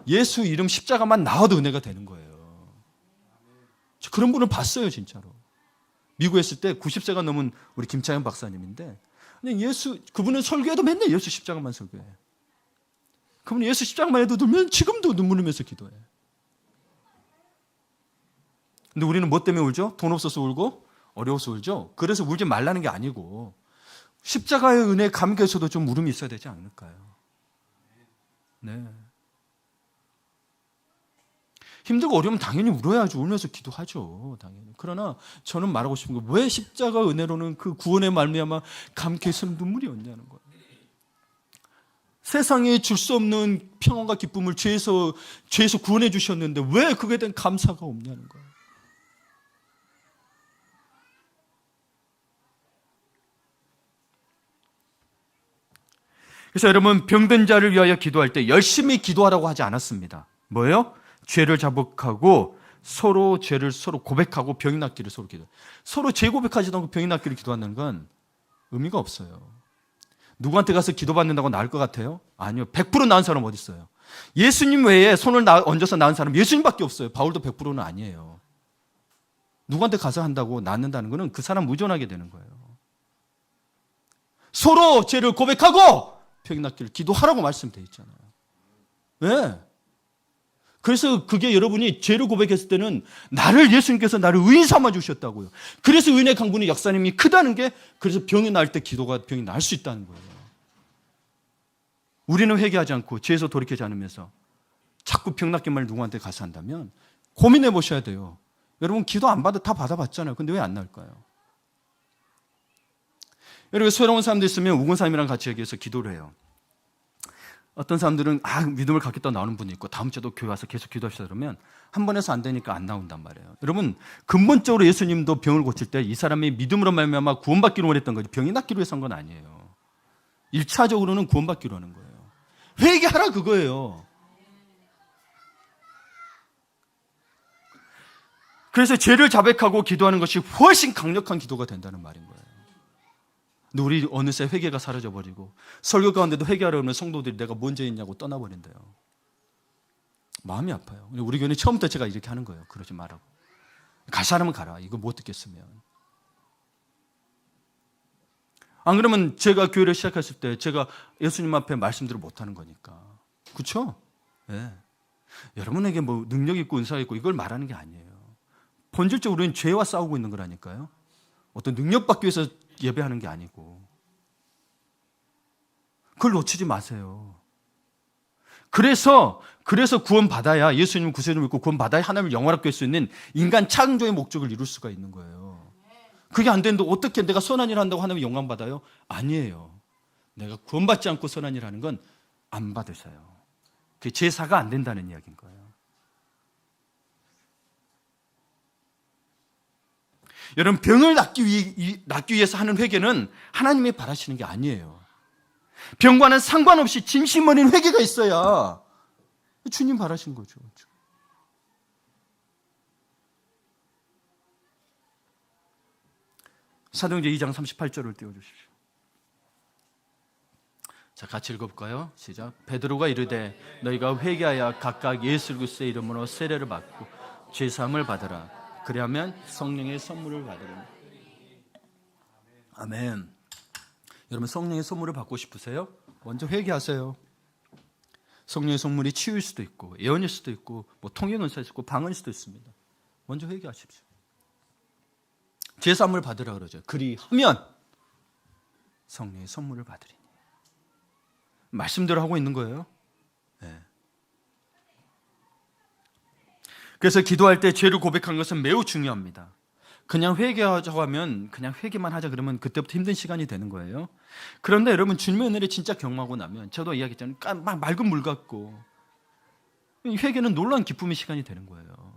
예수 이름 십자가만 나와도 은혜가 되는 거예요. 저 그런 분을 봤어요, 진짜로. 미국에 있을 때 90세가 넘은 우리 김창현 박사님인데 그분은 설교해도 맨날 예수 십자가만 설교해. 그분은 예수 십자가만 해도 들면 지금도 눈물 흘리면서 기도해. 근데 우리는 뭐 때문에 울죠? 돈 없어서 울고 어려워서 울죠? 그래서 울지 말라는 게 아니고 십자가의 은혜 감격에서도 좀 울음이 있어야 되지 않을까요? 네. 힘들고 어려우면 당연히 울어야죠. 울면서 기도하죠. 당연히. 그러나 저는 말하고 싶은 거 왜 십자가 은혜로는 그 구원의 말미암아 감격에서는 눈물이 없냐는 거예요. 세상에 줄 수 없는 평안과 기쁨을 죄에서 구원해 주셨는데 왜 그거에 대한 감사가 없냐는 거예요. 그래서 여러분 병든 자를 위하여 기도할 때 열심히 기도하라고 하지 않았습니다. 뭐예요? 죄를 자복하고 서로 죄를 서로 고백하고 병이 낫기를 서로 기도. 서로 죄 고백하지도 않고 병이 낫기를 기도하는 건 의미가 없어요. 누구한테 가서 기도받는다고 나을 것 같아요? 아니요. 100% 나은 사람 어디 있어요? 예수님 외에 손을 얹어서 나은 사람 예수님밖에 없어요. 바울도 100%는 아니에요. 누구한테 가서 한다고 낫는다는 것은 그 사람 무존하게 되는 거예요. 서로 죄를 고백하고 병이 낫기를 기도하라고 말씀되어 있잖아요. 왜? 그래서 그게 여러분이 죄를 고백했을 때는 예수님께서 나를 의인 삼아 주셨다고요. 그래서 의인의 강군의 역사님이 크다는 게 그래서 병이 날 때 병이 날 수 있다는 거예요. 우리는 회개하지 않고 죄에서 돌이키지 않으면서 자꾸 병 낫기만 누구한테 가서 한다면 고민해 보셔야 돼요. 여러분 기도 안 받아 다 받아봤잖아요. 근데 왜 안 나을까요? 여러분 새로운 사람들 있으면 우군 사람이랑 같이 여기서 기도를 해요. 어떤 사람들은 믿음을 갖겠다 나오는 분이 있고 다음 주에도 교회 와서 계속 기도합시다 그러면 한 번 해서 안 되니까 안 나온단 말이에요. 여러분 근본적으로 예수님도 병을 고칠 때 이 사람이 믿음으로 말미암아 구원받기로 원했던 거지 병이 낫기로 해서 한 건 아니에요. 1차적으로는 구원받기로 하는 거예요. 회개하라 그거예요. 그래서 죄를 자백하고 기도하는 것이 훨씬 강력한 기도가 된다는 말인 거예요. 근데 우리 어느새 회개가 사라져버리고 설교 가운데도 회개하려면 성도들이 내가 뭔 죄했냐고 떠나버린대요. 마음이 아파요. 우리 교회는 처음부터 제가 이렇게 하는 거예요. 그러지 말라고. 갈 사람은 가라. 이거 못 듣겠으면. 안 그러면 제가 교회를 시작했을 때 제가 예수님 앞에 말씀들을 못하는 거니까. 그렇죠? 네. 여러분에게 뭐 능력 있고 은사가 있고 이걸 말하는 게 아니에요. 본질적으로 우리는 죄와 싸우고 있는 거라니까요. 어떤 능력 받기 위해서 예배하는 게 아니고. 그걸 놓치지 마세요. 그래서 구원받아야 예수님 구세주를 믿고 구원받아야 하나님을 영원하게 할 수 있는 인간 창조의 목적을 이룰 수가 있는 거예요. 그게 안 되는데 어떻게 내가 선한 일을 한다고 하나님을 영광 받아요? 아니에요. 내가 구원받지 않고 선한 일을 하는 건 안 받으셔요. 그게 제사가 안 된다는 이야기인 거예요. 여러분 병을 낫기 위해서 하는 회개는 하나님이 바라시는 게 아니에요. 병과는 상관없이 진심 어린 회개가 있어야 주님 바라신 거죠. 사도행전 2장 38절을 띄워주십시오. 자, 같이 읽어볼까요? 시작. 베드로가 이르되 너희가 회개하여 각각 예수 그리스도의 이름으로 세례를 받고 죄사함을 받으라. 그리하면 성령의 선물을 받으리라. 아멘. 여러분, 성령의 선물을 받고 싶으세요? 먼저 회개하세요. 성령의 선물이 치유일 수도 있고 예언일 수도 있고 뭐 통행은사일 수도 있고 방언일 수도 있습니다. 먼저 회개하십시오. 죄사함을 받으라 그러죠. 그리하면 성령의 선물을 받으리니. 말씀대로 하고 있는 거예요. 네. 그래서 기도할 때 죄를 고백한 것은 매우 중요합니다. 그냥 회개하자고 하면 그냥 회개만 하자 그러면 그때부터 힘든 시간이 되는 거예요. 그런데 여러분, 주님의 은혜를 진짜 경험하고 나면, 저도 이야기했잖아요. 막 맑은 물 같고, 회개는 놀라운 기쁨의 시간이 되는 거예요.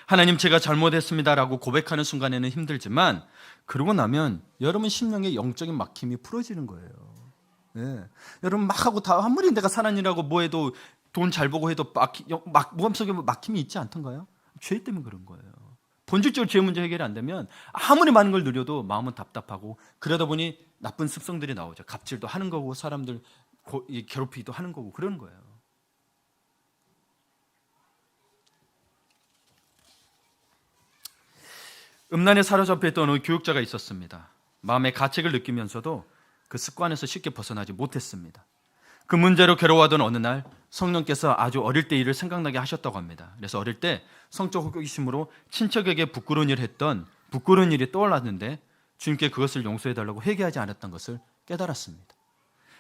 하나님, 제가 잘못했습니다라고 고백하는 순간에는 힘들지만 그러고 나면 여러분 심령의 영적인 막힘이 풀어지는 거예요. 네. 여러분 막 하고 다 아무리 내가 사랑이라고 뭐해도 돈 잘 보고 해도 마음속에 막힘이 있지 않던가요? 죄 때문에 그런 거예요. 본질적으로 죄 문제 해결이 안 되면 아무리 많은 걸 누려도 마음은 답답하고, 그러다 보니 나쁜 습성들이 나오죠. 갑질도 하는 거고 사람들 괴롭히기도 하는 거고 그런 거예요. 음란에 사로잡혀 있던 어느 교육자가 있었습니다. 마음의 가책을 느끼면서도 그 습관에서 쉽게 벗어나지 못했습니다. 그 문제로 괴로워하던 어느 날 성령께서 아주 어릴 때 일을 생각나게 하셨다고 합니다. 그래서 어릴 때 성적 호기심으로 친척에게 부끄러운 일을 했던 부끄러운 일이 떠올랐는데 주님께 그것을 용서해달라고 회개하지 않았던 것을 깨달았습니다.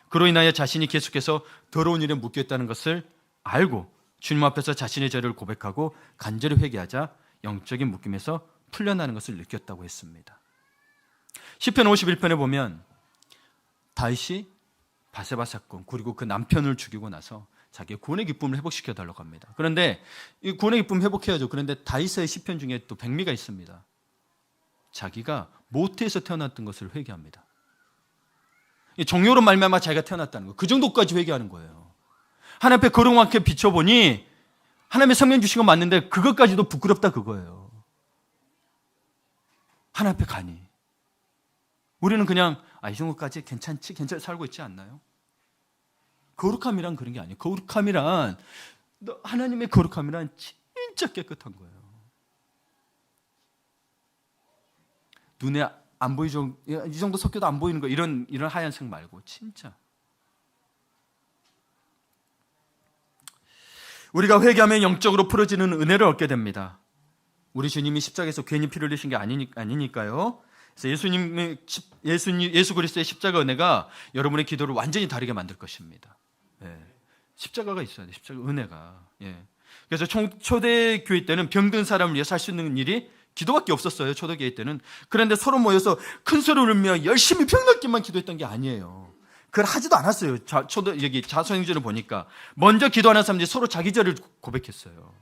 그로 인하여 자신이 계속해서 더러운 일에 묶여있다는 것을 알고 주님 앞에서 자신의 죄를 고백하고 간절히 회개하자 영적인 묶임에서 풀려나는 것을 느꼈다고 했습니다. 시편 51편에 보면 다윗이 바세바 사건 그리고 그 남편을 죽이고 나서 자기의 구원의 기쁨을 회복시켜달라고 합니다. 그런데 이 구원의 기쁨 회복해야죠. 그런데 다윗의 시편 중에 또 백미가 있습니다. 자기가 모태에서 태어났던 것을 회개합니다. 정욕으로 말미암아 자기가 태어났다는 거, 그 정도까지 회개하는 거예요. 하나님 앞에 거룩하게 비춰보니 하나님의 성령 주신 건 맞는데 그것까지도 부끄럽다 그거예요. 하나님 앞에 가니 우리는 그냥 이 정도까지 괜찮지 살고 있지 않나요? 거룩함이란 그런 게 아니에요. 거룩함이란, 하나님의 거룩함이란 진짜 깨끗한 거예요. 눈에 안 보이죠? 이 정도 섞여도 안 보이는 거, 이런 하얀색 말고 진짜. 우리가 회개하면 영적으로 풀어지는 은혜를 얻게 됩니다. 우리 주님이 십자가에서 괜히 피를 흘리신 게 아니니까요. 그래서 예수 그리스도의 십자가 은혜가 여러분의 기도를 완전히 다르게 만들 것입니다. 예. 십자가가 있어야 돼. 십자가 은혜가. 예. 그래서 초대 교회 때는 병든 사람을 위해 살 수 있는 일이 기도밖에 없었어요. 초대 교회 때는. 그런데 서로 모여서 큰 소리를 울며 열심히 병낫기만 기도했던 게 아니에요. 그걸 하지도 않았어요. 여기 자서행전을 보니까 먼저 기도하는 사람들이 서로 자기 죄를 고백했어요.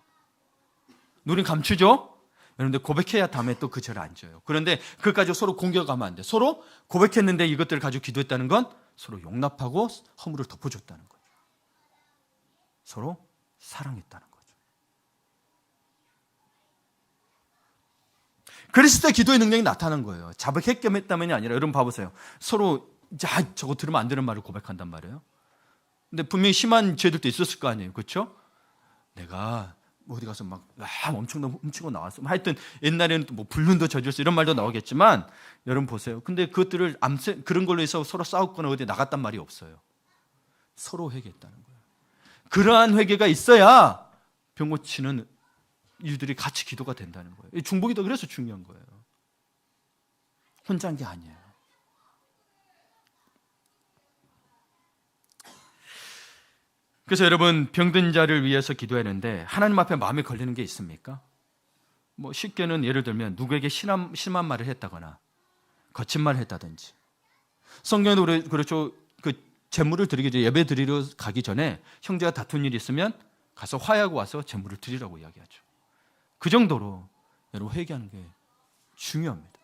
우린 감추죠? 그런데 고백해야 다음에 또 그 죄를 안 져요. 그런데 그것까지 서로 공격하면 안 돼. 서로 고백했는데 이것들을 가지고 기도했다는 건 서로 용납하고 허물을 덮어줬다는 거죠. 서로 사랑했다는 거죠. 그랬을 때 기도의 능력이 나타난 거예요. 자백했다면이 아니라, 여러분 봐보세요. 서로 저거 들으면 안 되는 말을 고백한단 말이에요. 근데 분명히 심한 죄들도 있었을 거 아니에요. 그렇죠? 내가 어디 가서 막 엄청나게 훔치고 나왔어. 하여튼 옛날에는 또 뭐 불륜도 저질렀어 이런 말도 나오겠지만, 여러분 보세요. 근데 그것들을 그런 걸로 해서 서로 싸웠거나 어디 나갔단 말이 없어요. 서로 회개했다는 거예요. 그러한 회개가 있어야 병 고치는 이들이 같이 기도가 된다는 거예요. 중보기도 그래서 중요한 거예요. 혼자 한 게 아니에요. 그래서 여러분, 병든 자를 위해서 기도하는데 하나님 앞에 마음에 걸리는 게 있습니까? 뭐 쉽게는 예를 들면 누구에게 심한 말을 했다거나 거친 말을 했다든지, 성경에도 그렇죠. 그 제물을 드리기 전에, 예배 드리러 가기 전에 형제가 다툰 일이 있으면 가서 화해하고 와서 제물을 드리라고 이야기하죠. 그 정도로 여러분 회개하는 게 중요합니다.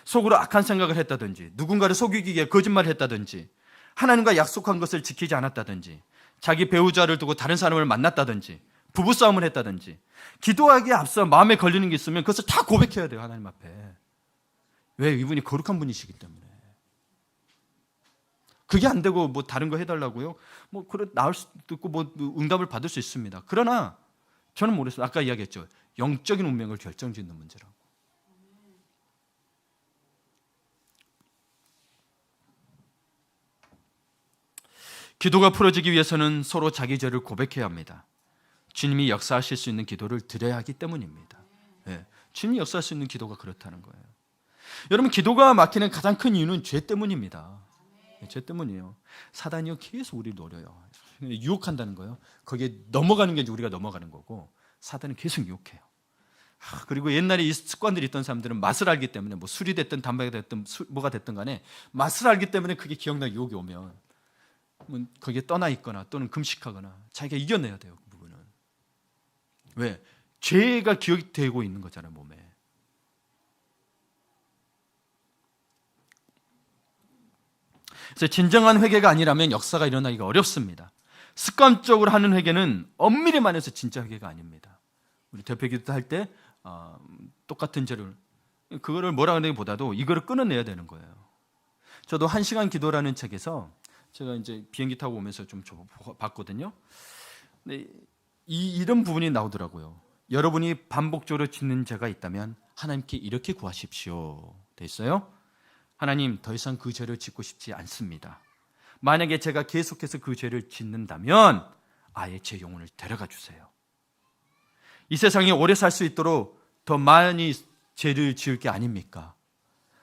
속으로 악한 생각을 했다든지, 누군가를 속이기 위해 거짓말을 했다든지, 하나님과 약속한 것을 지키지 않았다든지, 자기 배우자를 두고 다른 사람을 만났다든지, 부부싸움을 했다든지 기도하기에 앞서 마음에 걸리는 게 있으면 그것을 다 고백해야 돼요, 하나님 앞에. 왜? 이분이 거룩한 분이시기 때문에. 그게 안 되고 뭐 다른 거 해달라고요? 뭐 그래 나올 수도 있고 뭐 응답을 받을 수 있습니다. 그러나 저는 모르겠어요. 아까 이야기했죠. 영적인 운명을 결정짓는 문제라고. 기도가 풀어지기 위해서는 서로 자기 죄를 고백해야 합니다. 주님이 역사하실 수 있는 기도를 드려야 하기 때문입니다. 네. 주님이 역사할 수 있는 기도가 그렇다는 거예요. 여러분, 기도가 막히는 가장 큰 이유는 죄 때문입니다. 네, 죄 때문이에요. 사단이요 계속 우리를 노려요. 유혹한다는 거예요. 거기에 넘어가는 게 우리가 넘어가는 거고, 사단은 계속 유혹해요. 그리고 옛날에 이 습관들이 있던 사람들은 맛을 알기 때문에 뭐 술이 됐든 담배가 됐든 뭐가 됐든 간에 맛을 알기 때문에 그게 기억나게 유혹이 오면 거기에 떠나 있거나 또는 금식하거나 자기가 이겨내야 돼요. 그 부분은. 왜? 죄가 기억이 되고 있는 거잖아요, 몸에. 그래서 진정한 회개가 아니라면 역사가 일어나기가 어렵습니다. 습관적으로 하는 회개는 엄밀히 말해서 진짜 회개가 아닙니다. 우리 대표기도 할 때 똑같은 죄를 그거를 뭐라 하기보다도 이거를 끊어내야 되는 거예요. 저도 1시간 기도라는 책에서 제가 이제 비행기 타고 오면서 좀 봤거든요. 근데 이런 부분이 나오더라고요. 여러분이 반복적으로 짓는 죄가 있다면 하나님께 이렇게 구하십시오. 돼 있어요. 하나님, 더 이상 그 죄를 짓고 싶지 않습니다. 만약에 제가 계속해서 그 죄를 짓는다면 아예 제 영혼을 데려가 주세요. 이 세상에 오래 살 수 있도록 더 많이 죄를 지을 게 아닙니까?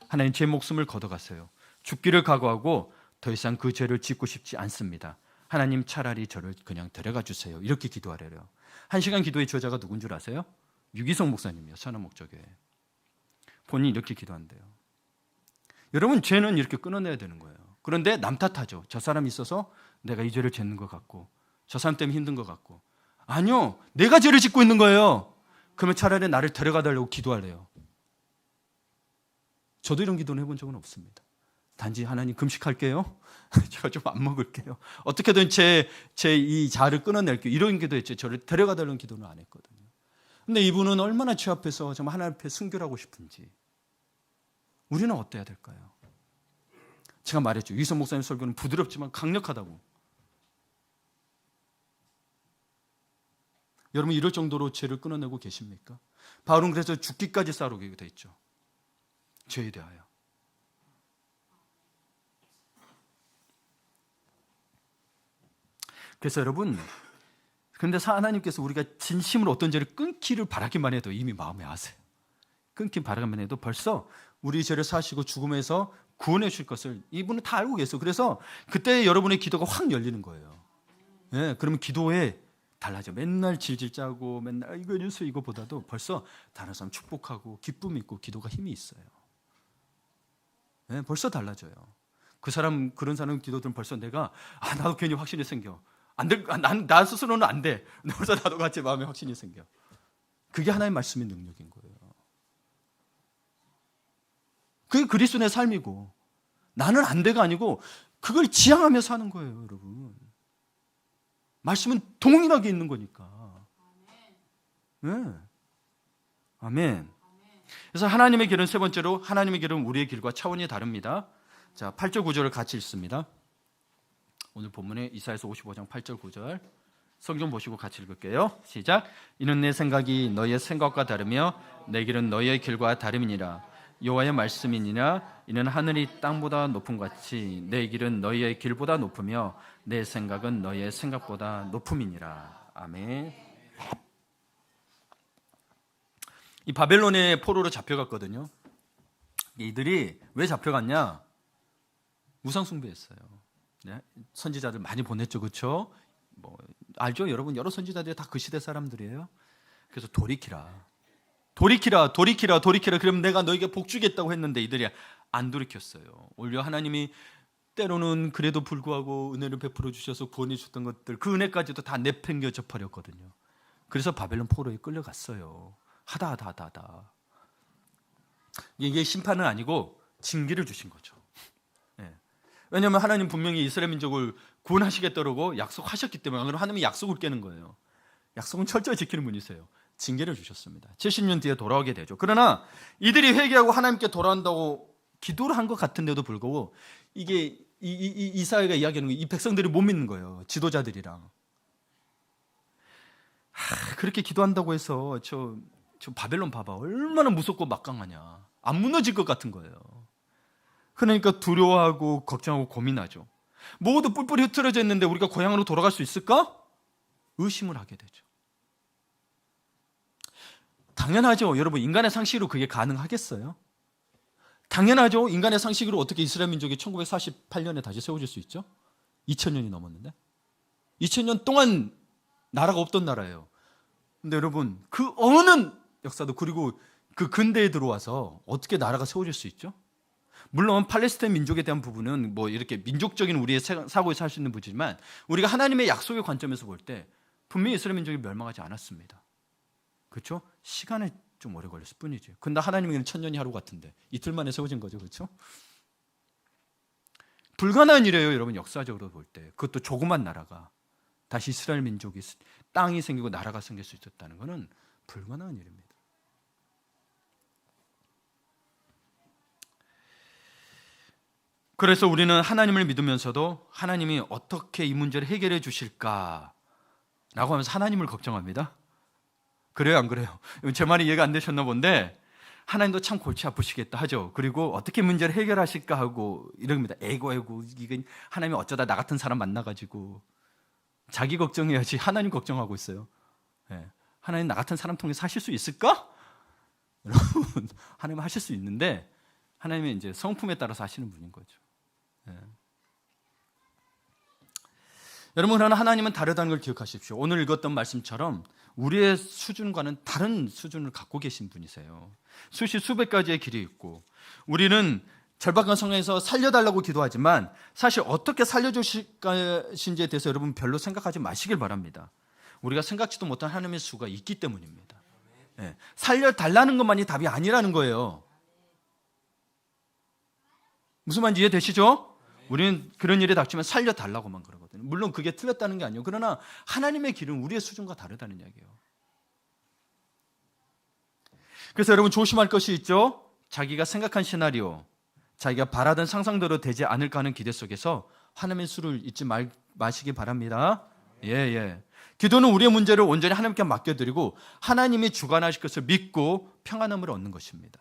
하나님, 제 목숨을 걷어가세요. 죽기를 각오하고 더 이상 그 죄를 짓고 싶지 않습니다. 하나님, 차라리 저를 그냥 데려가 주세요. 이렇게 기도하래요. 1시간 기도의 저자가 누군 줄 아세요? 유기성 목사님이요. 선한목적교회. 본인이 이렇게 기도한대요. 여러분, 죄는 이렇게 끊어내야 되는 거예요. 그런데 남 탓하죠. 저 사람이 있어서 내가 이 죄를 짓는 것 같고 저 사람 때문에 힘든 것 같고. 아니요, 내가 죄를 짓고 있는 거예요. 그러면 차라리 나를 데려가 달라고 기도하래요. 저도 이런 기도는 해본 적은 없습니다. 단지 하나님, 금식할게요. 제가 좀 안 먹을게요. 어떻게든 제 이 자를 끊어낼게요. 이런 기도했죠. 저를 데려가 달라는 기도는 안 했거든요. 근데 이분은 얼마나 죄 앞에서 정말 하나님 앞에 순결하고 싶은지. 우리는 어때야 될까요? 제가 말했죠. 유기성 목사님 설교는 부드럽지만 강력하다고. 여러분, 이럴 정도로 죄를 끊어내고 계십니까? 바울은 그래서 죽기까지 싸우게 돼 있죠. 죄에 대하여. 그래서 여러분, 근데 하나님께서 우리가 진심으로 어떤 죄를 끊기를 바라기만 해도 이미 마음에 아세요. 끊기 바라기만 해도 벌써 우리 죄를 사시고 죽음에서 구원해 주실 것을 이분은 다 알고 계세요. 그래서 그때 여러분의 기도가 확 열리는 거예요. 예, 그러면 기도에 달라져. 맨날 질질 짜고 맨날 이거 해주세요 이거보다도 벌써 다른 사람 축복하고 기쁨이 있고 기도가 힘이 있어요. 예, 벌써 달라져요. 그 사람, 그런 사람 기도들은 벌써 내가 나도 괜히 확신이 생겨. 안 될, 나 스스로는 안 돼. 벌써 나도 같이 마음에 확신이 생겨. 그게 하나님의 말씀의 능력인 거예요. 그게 그리스도의 삶이고 나는 안 돼가 아니고 그걸 지향하며 사는 거예요, 여러분. 말씀은 동일하게 있는 거니까. 네. 아멘. 그래서 하나님의 길은 세 번째로 하나님의 길은 우리의 길과 차원이 다릅니다. 자, 8절 9절을 같이 읽습니다. 오늘 본문에 이사야서 55장 8절 9절 성경 보시고 같이 읽을게요. 시작. 이는 내 생각이 너희의 생각과 다르며 내 길은 너희의 길과 다름이니라. 여호와의 말씀이니라. 이는 하늘이 땅보다 높음 같이 내 길은 너희의 길보다 높으며 내 생각은 너희의 생각보다 높음이니라. 아멘. 이 바벨론의 포로로 잡혀갔거든요. 이들이 왜 잡혀갔냐? 우상 숭배했어요. 네? 선지자들 많이 보냈죠, 그렇죠? 뭐 알죠, 여러분? 여러 선지자들이 다 그 시대 사람들이에요. 그래서 돌이키라. 그러면 내가 너에게 복 주겠다고 했는데 이들이 안 돌이켰어요. 오히려 하나님이 때로는 그래도 불구하고 은혜를 베풀어 주셔서 구원해 주셨던 것들, 그 은혜까지도 다 내팽겨져 버렸거든요. 그래서 바벨론 포로에 끌려갔어요. 하다. 이게 심판은 아니고 징계를 주신 거죠. 네. 왜냐하면 하나님 분명히 이스라엘 민족을 구원하시겠다고 약속하셨기 때문에 하나님이 약속을 깨는 거예요. 약속은 철저히 지키는 분이세요. 징계를 주셨습니다. 70년 뒤에 돌아오게 되죠. 그러나 이들이 회개하고 하나님께 돌아온다고 기도를 한 것 같은데도 불구하고 이게 이사야가 이야기하는 게 이 백성들이 못 믿는 거예요. 지도자들이랑. 그렇게 기도한다고 해서 저 바벨론 봐봐. 얼마나 무섭고 막강하냐. 안 무너질 것 같은 거예요. 그러니까 두려워하고 걱정하고 고민하죠. 모두 뿔뿔이 흩어져 있는데 우리가 고향으로 돌아갈 수 있을까? 의심을 하게 되죠. 당연하죠. 여러분, 인간의 상식으로 그게 가능하겠어요? 당연하죠. 인간의 상식으로 어떻게 이스라엘 민족이 1948년에 다시 세워질 수 있죠? 2000년이 넘었는데. 2000년 동안 나라가 없던 나라예요. 근데 여러분, 그 어느 역사도, 그리고 그 근대에 들어와서 어떻게 나라가 세워질 수 있죠? 물론 팔레스타인 민족에 대한 부분은 뭐 이렇게 민족적인 우리의 사고에서 할 수 있는 부분이지만, 우리가 하나님의 약속의 관점에서 볼 때 분명히 이스라엘 민족이 멸망하지 않았습니다. 그렇죠? 시간에 좀 오래 걸렸을 뿐이죠. 근데 하나님에게는 천년이 하루 같은데 이틀 만에 세워진 거죠. 그렇죠? 불가능한 일이에요, 여러분. 역사적으로 볼 때. 그것도 조그만 나라가 다시 이스라엘 민족이, 땅이 생기고 나라가 생길 수 있었다는 것은 불가능한 일입니다. 그래서 우리는 하나님을 믿으면서도 하나님이 어떻게 이 문제를 해결해 주실까 라고 하면서 하나님을 걱정합니다. 그래요, 안 그래요? 제 말이 이해가 안 되셨나 본데, 하나님도 참 골치 아프시겠다 하죠. 그리고 어떻게 문제를 해결하실까 하고 이럽니다. 에이고 이건 하나님이 어쩌다 나 같은 사람 만나가지고 자기 걱정해야지 하나님 걱정하고 있어요. 네. 하나님 나 같은 사람 통해서 하실 수 있을까? 여러분, 하나님 하실 수 있는데 하나님이 이제 성품에 따라서 하시는 분인 거죠. 네. 여러분, 그러나 하나님은 다르다는 걸 기억하십시오. 오늘 읽었던 말씀처럼 우리의 수준과는 다른 수준을 갖고 계신 분이세요. 수백 가지의 길이 있고, 우리는 절박한 상황에서 살려달라고 기도하지만 사실 어떻게 살려주실 것인지에 대해서 여러분 별로 생각하지 마시길 바랍니다. 우리가 생각지도 못한 하나님의 수가 있기 때문입니다. 네. 살려달라는 것만이 답이 아니라는 거예요. 무슨 말인지 이해되시죠? 우리는 그런 일이 닥치면 살려달라고만 그러거든요. 물론 그게 틀렸다는 게 아니에요. 그러나 하나님의 길은 우리의 수준과 다르다는 이야기예요. 그래서 여러분 조심할 것이 있죠. 자기가 생각한 시나리오, 자기가 바라던 상상대로 되지 않을까 하는 기대 속에서 하나님의 수를 잊지 마시기 바랍니다. 예. 기도는 우리의 문제를 온전히 하나님께 맡겨드리고 하나님이 주관하실 것을 믿고 평안함을 얻는 것입니다.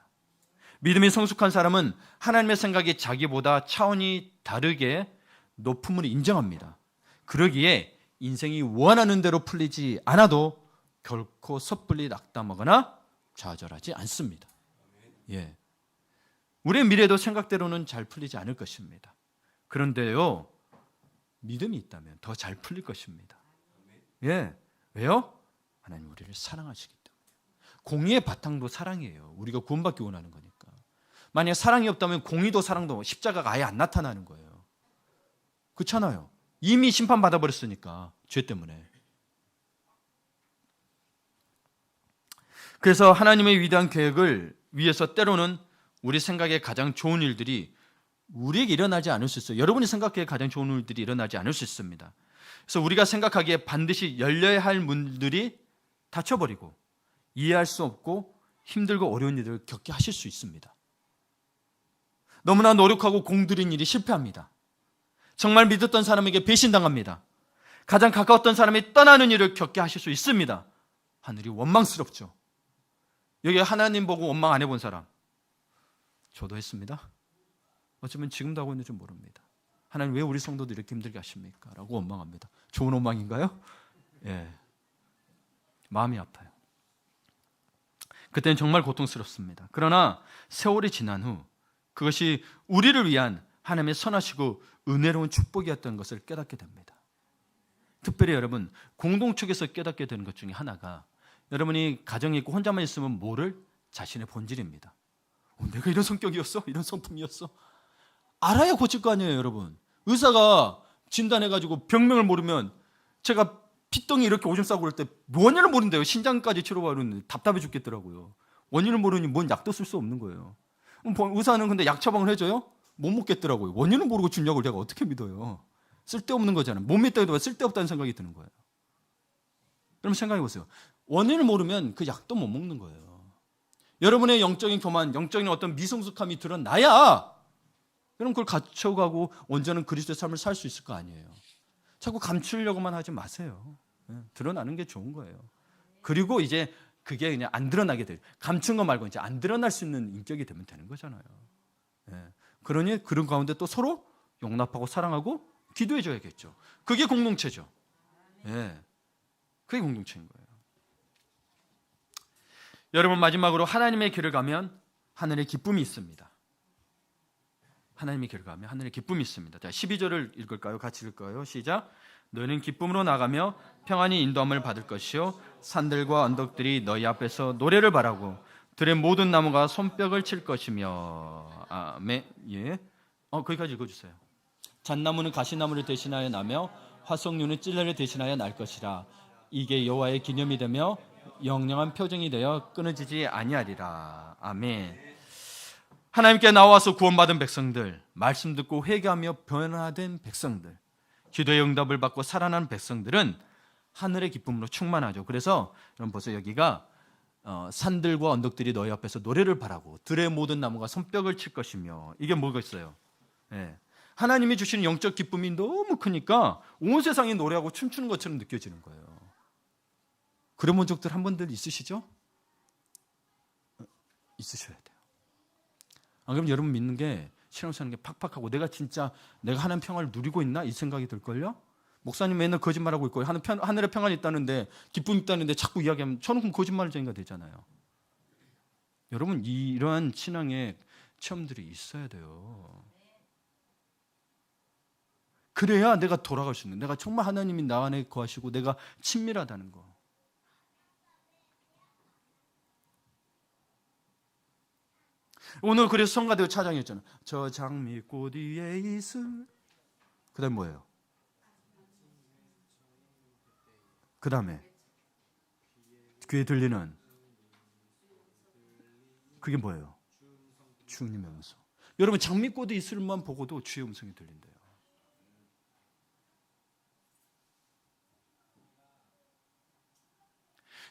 믿음이 성숙한 사람은 하나님의 생각이 자기보다 차원이 다르게 높음을 인정합니다. 그러기에 인생이 원하는 대로 풀리지 않아도 결코 섣불리 낙담하거나 좌절하지 않습니다. 예. 우리의 미래도 생각대로는 잘 풀리지 않을 것입니다. 그런데요, 믿음이 있다면 더 잘 풀릴 것입니다. 예. 왜요? 하나님 우리를 사랑하시기 때문에. 공의의 바탕도 사랑이에요. 우리가 구원받기 원하는 거니까. 만약 사랑이 없다면 공의도 사랑도 십자가가 아예 안 나타나는 거예요. 그렇잖아요. 이미 심판받아 버렸으니까, 죄 때문에. 그래서 하나님의 위대한 계획을 위해서 때로는 우리 생각에 가장 좋은 일들이 우리에게 일어나지 않을 수 있어요. 여러분이 생각하기에 가장 좋은 일들이 일어나지 않을 수 있습니다. 그래서 우리가 생각하기에 반드시 열려야 할 문들이 닫혀버리고 이해할 수 없고 힘들고 어려운 일들을 겪게 하실 수 있습니다. 너무나 노력하고 공들인 일이 실패합니다. 정말 믿었던 사람에게 배신당합니다. 가장 가까웠던 사람이 떠나는 일을 겪게 하실 수 있습니다. 하늘이 원망스럽죠. 여기 하나님 보고 원망 안 해본 사람, 저도 했습니다. 어쩌면 지금도 하고 있는지 모릅니다. 하나님 왜 우리 성도들 이렇게 힘들게 하십니까? 라고 원망합니다. 좋은 원망인가요? 예. 마음이 아파요. 그때는 정말 고통스럽습니다. 그러나 세월이 지난 후 그것이 우리를 위한 하나님의 선하시고 은혜로운 축복이었던 것을 깨닫게 됩니다. 특별히 여러분, 공동축에서 깨닫게 되는 것 중에 하나가, 여러분이 가정에 있고 혼자만 있으면 뭐를? 자신의 본질입니다. 내가 이런 성격이었어? 이런 성품이었어? 알아야 고칠 거 아니에요, 여러분. 의사가 진단해가지고 병명을 모르면, 제가 피덩이 이렇게 오줌 싸고 그럴 때 원인을 모른대요. 신장까지 치료받으면 답답해 죽겠더라고요. 원인을 모르니 뭔 약도 쓸 수 없는 거예요. 의사는 근데 약 처방을 해줘요? 못 먹겠더라고요. 원인을 모르고 준 약을 내가 어떻게 믿어요? 쓸데없는 거잖아요. 못 믿다고 해도 쓸데없다는 생각이 드는 거예요. 여러분 생각해 보세요. 원인을 모르면 그 약도 못 먹는 거예요. 여러분의 영적인 교만, 영적인 어떤 미성숙함이 드러나야 여러분 그걸 갖춰가고 온전한 그리스도의 삶을 살 수 있을 거 아니에요. 자꾸 감추려고만 하지 마세요. 드러나는 게 좋은 거예요. 그리고 이제 그게 그냥 안 드러나게 돼요. 감춘 거 말고 이제 안 드러날 수 있는 인격이 되면 되는 거잖아요. 그러니 그런 가운데 또 서로 용납하고 사랑하고 기도해 줘야겠죠. 그게 공동체죠. 그게 공동체인 거예요. 여러분 마지막으로 하나님의 길을 가면 하늘의 기쁨이 있습니다. 하나님의 길을 가면 하늘의 기쁨이 있습니다. 자, 12절을 읽을까요? 같이 읽을까요? 시작. 너희는 기쁨으로 나가며 평안히 인도함을 받을 것이요 산들과 언덕들이 너희 앞에서 노래를 바라고 들의 모든 나무가 손뼉을 칠 것이며. 아멘. 예. 거기까지 읽어주세요. 잣나무는 가시나무를 대신하여 나며 화석류는 찔레를 대신하여 날 것이라. 이게 여호와의 기념이 되며 영영한 표징이 되어 끊어지지 아니하리라. 아멘. 하나님께 나와서 구원받은 백성들, 말씀 듣고 회개하며 변화된 백성들, 기도의 응답을 받고 살아난 백성들은 하늘의 기쁨으로 충만하죠. 그래서 여러분 보세요. 여기가 산들과 언덕들이 너희 앞에서 노래를 바라고 들의 모든 나무가 손뼉을 칠 것이며. 이게 뭐가 있어요? 하나님이 주시는 영적 기쁨이 너무 크니까 온 세상이 노래하고 춤추는 것처럼 느껴지는 거예요. 그런 본 적들 한 번들 있으시죠? 있으셔야 돼요. 그럼 여러분 믿는 게 신앙생활 게 팍팍하고 내가 진짜 내가 하나님 평안을 누리고 있나? 이 생각이 들걸요? 목사님 맨날 거짓말하고 있고 하늘에 평안이 있다는데 기쁨이 있다는데 자꾸 이야기하면 저는 그럼 거짓말쟁이가 되잖아요. 여러분 이러한 신앙의 체험들이 있어야 돼요. 그래야 내가 돌아갈 수 있는, 내가 정말 하나님이 나 안에 거하시고 내가 친밀하다는 거. 오늘 그래서 성가대가 차장이었잖아요. 저 장미꽃 위에 있을. 그 다음에 뭐예요? 그 다음에 귀에 들리는 그게 뭐예요? 주님의 음성. 여러분 장미꽃의 이슬만 보고도 주의 음성이 들린대요.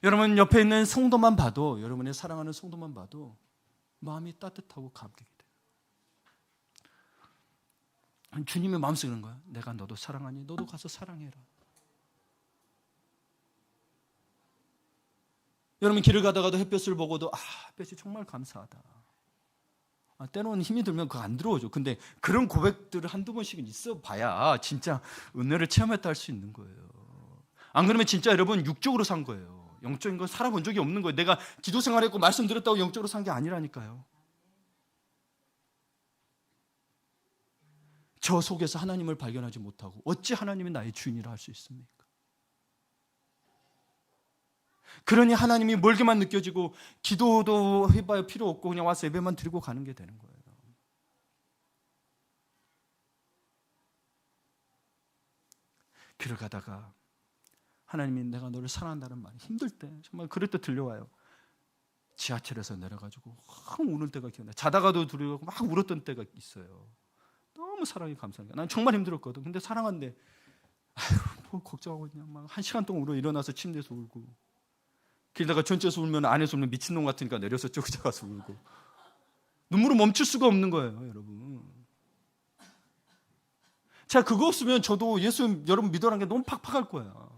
여러분 옆에 있는 성도만 봐도, 여러분의 사랑하는 성도만 봐도 마음이 따뜻하고 감격이 돼요. 주님의 마음속에 그런 거야. 내가 너도 사랑하니 너도 가서 사랑해라. 여러분 길을 가다가도 햇볕을 보고도 햇볕이 정말 감사하다. 때로는 힘이 들면 그거 안 들어오죠. 근데 그런 고백들을 한두 번씩은 있어 봐야 진짜 은혜를 체험했다 할 수 있는 거예요. 안 그러면 진짜 여러분 육적으로 산 거예요. 영적인 건 살아본 적이 없는 거예요. 내가 기도 생활했고 말씀 들었다고 영적으로 산 게 아니라니까요. 저 속에서 하나님을 발견하지 못하고 어찌 하나님이 나의 주인이라 할 수 있습니까? 그러니 하나님이 멀게만 느껴지고 기도도 해봐야 필요 없고 그냥 와서 예배만 드리고 가는 게 되는 거예요. 길을 가다가 하나님이 내가 너를 사랑한다는 말이 힘들 때 정말 그럴 때 들려와요. 지하철에서 내려가지고 막 우는 때가 기억나요. 자다가도 들려가고 막 울었던 때가 있어요. 너무 사랑이 감사해요. 난 정말 힘들었거든. 근데 사랑한데 뭐 걱정하고 있냐. 막 1시간 동안 울어. 일어나서 침대에서 울고. 길다가 전체에서 울면 안에서 울면 미친놈 같으니까 내려서 쫓아가서 울고. 눈물을 멈출 수가 없는 거예요, 여러분. 자, 그거 없으면 저도 예수 여러분 믿어라는 게 너무 팍팍할 거야.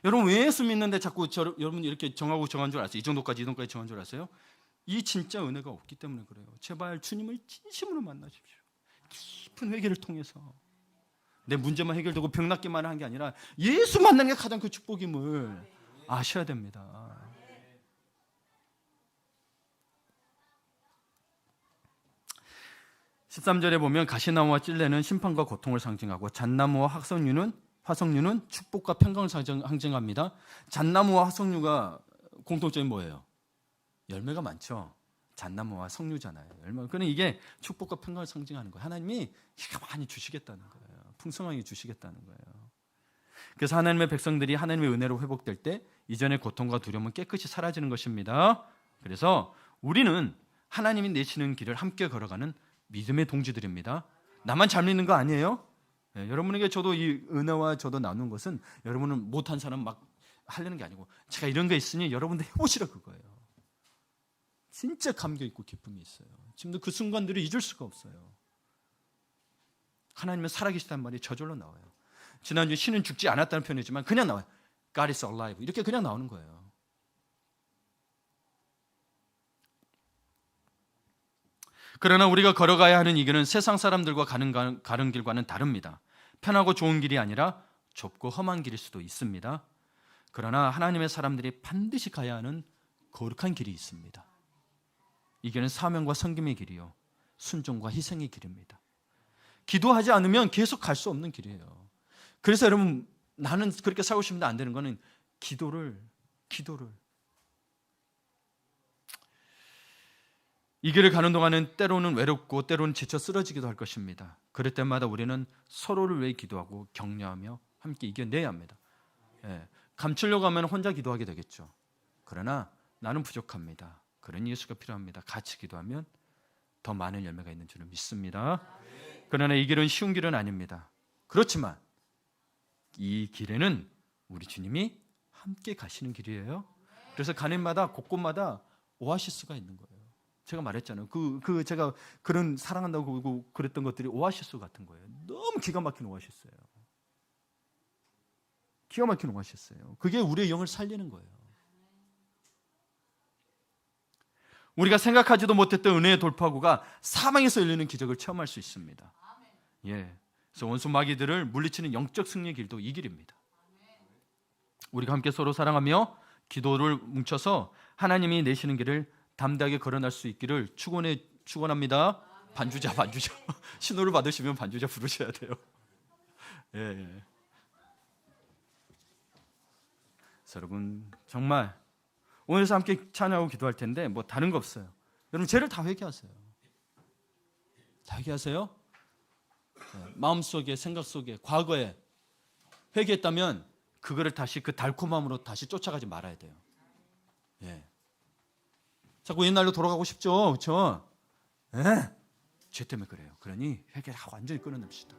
여러분 왜 예수 믿는데 자꾸 여러분 이렇게 정하고 정한 줄 아세요? 이 정도까지 정한 줄 아세요? 이 진짜 은혜가 없기 때문에 그래요. 제발 주님을 진심으로 만나십시오. 깊은 회개를 통해서 내 문제만 해결되고 병 낫기만 한 게 아니라 예수 만나는 게 가장 그 축복임을 아셔야 됩니다. (13절에) 보면 가시나무와 찔레는 심판과 고통을 상징하고 잣나무와 화석류는 축복과 평강을 상징합니다. 잣나무와 화석류가 공통점이 뭐예요? 열매가 많죠. 잣나무와 석류잖아요. 그러니까 이게 축복과 평강을 상징하는 거예요. 하나님이 많이 주시겠다는 거예요. 풍성하게 주시겠다는 거예요. 그래서 하나님의 백성들이 하나님의 은혜로 회복될 때 이전의 고통과 두려움은 깨끗이 사라지는 것입니다. 그래서 우리는 하나님이 내시는 길을 함께 걸어가는 믿음의 동지들입니다. 나만 잘 믿는 거 아니에요. 여러분에게 저도 이 은혜와 저도 나눈 것은 여러분은 못한 사람 막 하려는 게 아니고 제가 이런 거 있으니 여러분들 해보시라 그거예요. 진짜 감격 있고 기쁨이 있어요. 지금도 그 순간들을 잊을 수가 없어요. 하나님은 살아계시다는 말이 저절로 나와요. 지난주 신은 죽지 않았다는 표현이지만 그냥 나와요. God is alive 이렇게 그냥 나오는 거예요. 그러나 우리가 걸어가야 하는 이 길은 세상 사람들과 가는 길과는 다릅니다. 편하고 좋은 길이 아니라 좁고 험한 길일 수도 있습니다. 그러나 하나님의 사람들이 반드시 가야 하는 거룩한 길이 있습니다. 이 길은 사명과 섬김의 길이요, 순종과 희생의 길입니다. 기도하지 않으면 계속 갈 수 없는 길이에요. 그래서 여러분, 나는 그렇게 살고 싶은데 안 되는 거는 기도를 이 길을 가는 동안은 때로는 외롭고 때로는 지쳐 쓰러지기도 할 것입니다. 그럴 때마다 우리는 서로를 위해 기도하고 격려하며 함께 이겨내야 합니다. 감추려고 하면 혼자 기도하게 되겠죠. 그러나 나는 부족합니다. 그런 예수가 필요합니다. 같이 기도하면 더 많은 열매가 있는 줄을 믿습니다. 그러나 이 길은 쉬운 길은 아닙니다. 그렇지만 이 길에는 우리 주님이 함께 가시는 길이에요. 그래서 가는 마다 곳곳마다 오아시스가 있는 거예요. 제가 말했잖아요. 제가 그런 사랑한다고 그랬던 것들이 오아시스 같은 거예요. 너무 기가 막힌 오아시스예요. 기가 막힌 오아시스예요. 그게 우리의 영을 살리는 거예요. 우리가 생각하지도 못했던 은혜의 돌파구가 사망에서 열리는 기적을 체험할 수 있습니다. 그래서 원수 마귀들을 물리치는 영적 승리의 길도 이 길입니다. 우리가 함께 서로 사랑하며 기도를 뭉쳐서 하나님이 내시는 길을 담대하게 걸어날 수 있기를 축원합니다. 반주자 신호를 받으시면 반주자 부르셔야 돼요. 그래서 여러분 정말 오늘서 함께 찬양하고 기도할 텐데 뭐 다른 거 없어요. 여러분 죄를 다 회개하세요. 다 회개하세요. 마음속에 생각 속에 과거에 회개했다면 그거를 다시 그 달콤함으로 다시 쫓아가지 말아야 돼요. 자꾸 옛날로 돌아가고 싶죠, 그렇죠? 죄 때문에 그래요. 그러니 회개를 하고 완전히 끊어냅시다.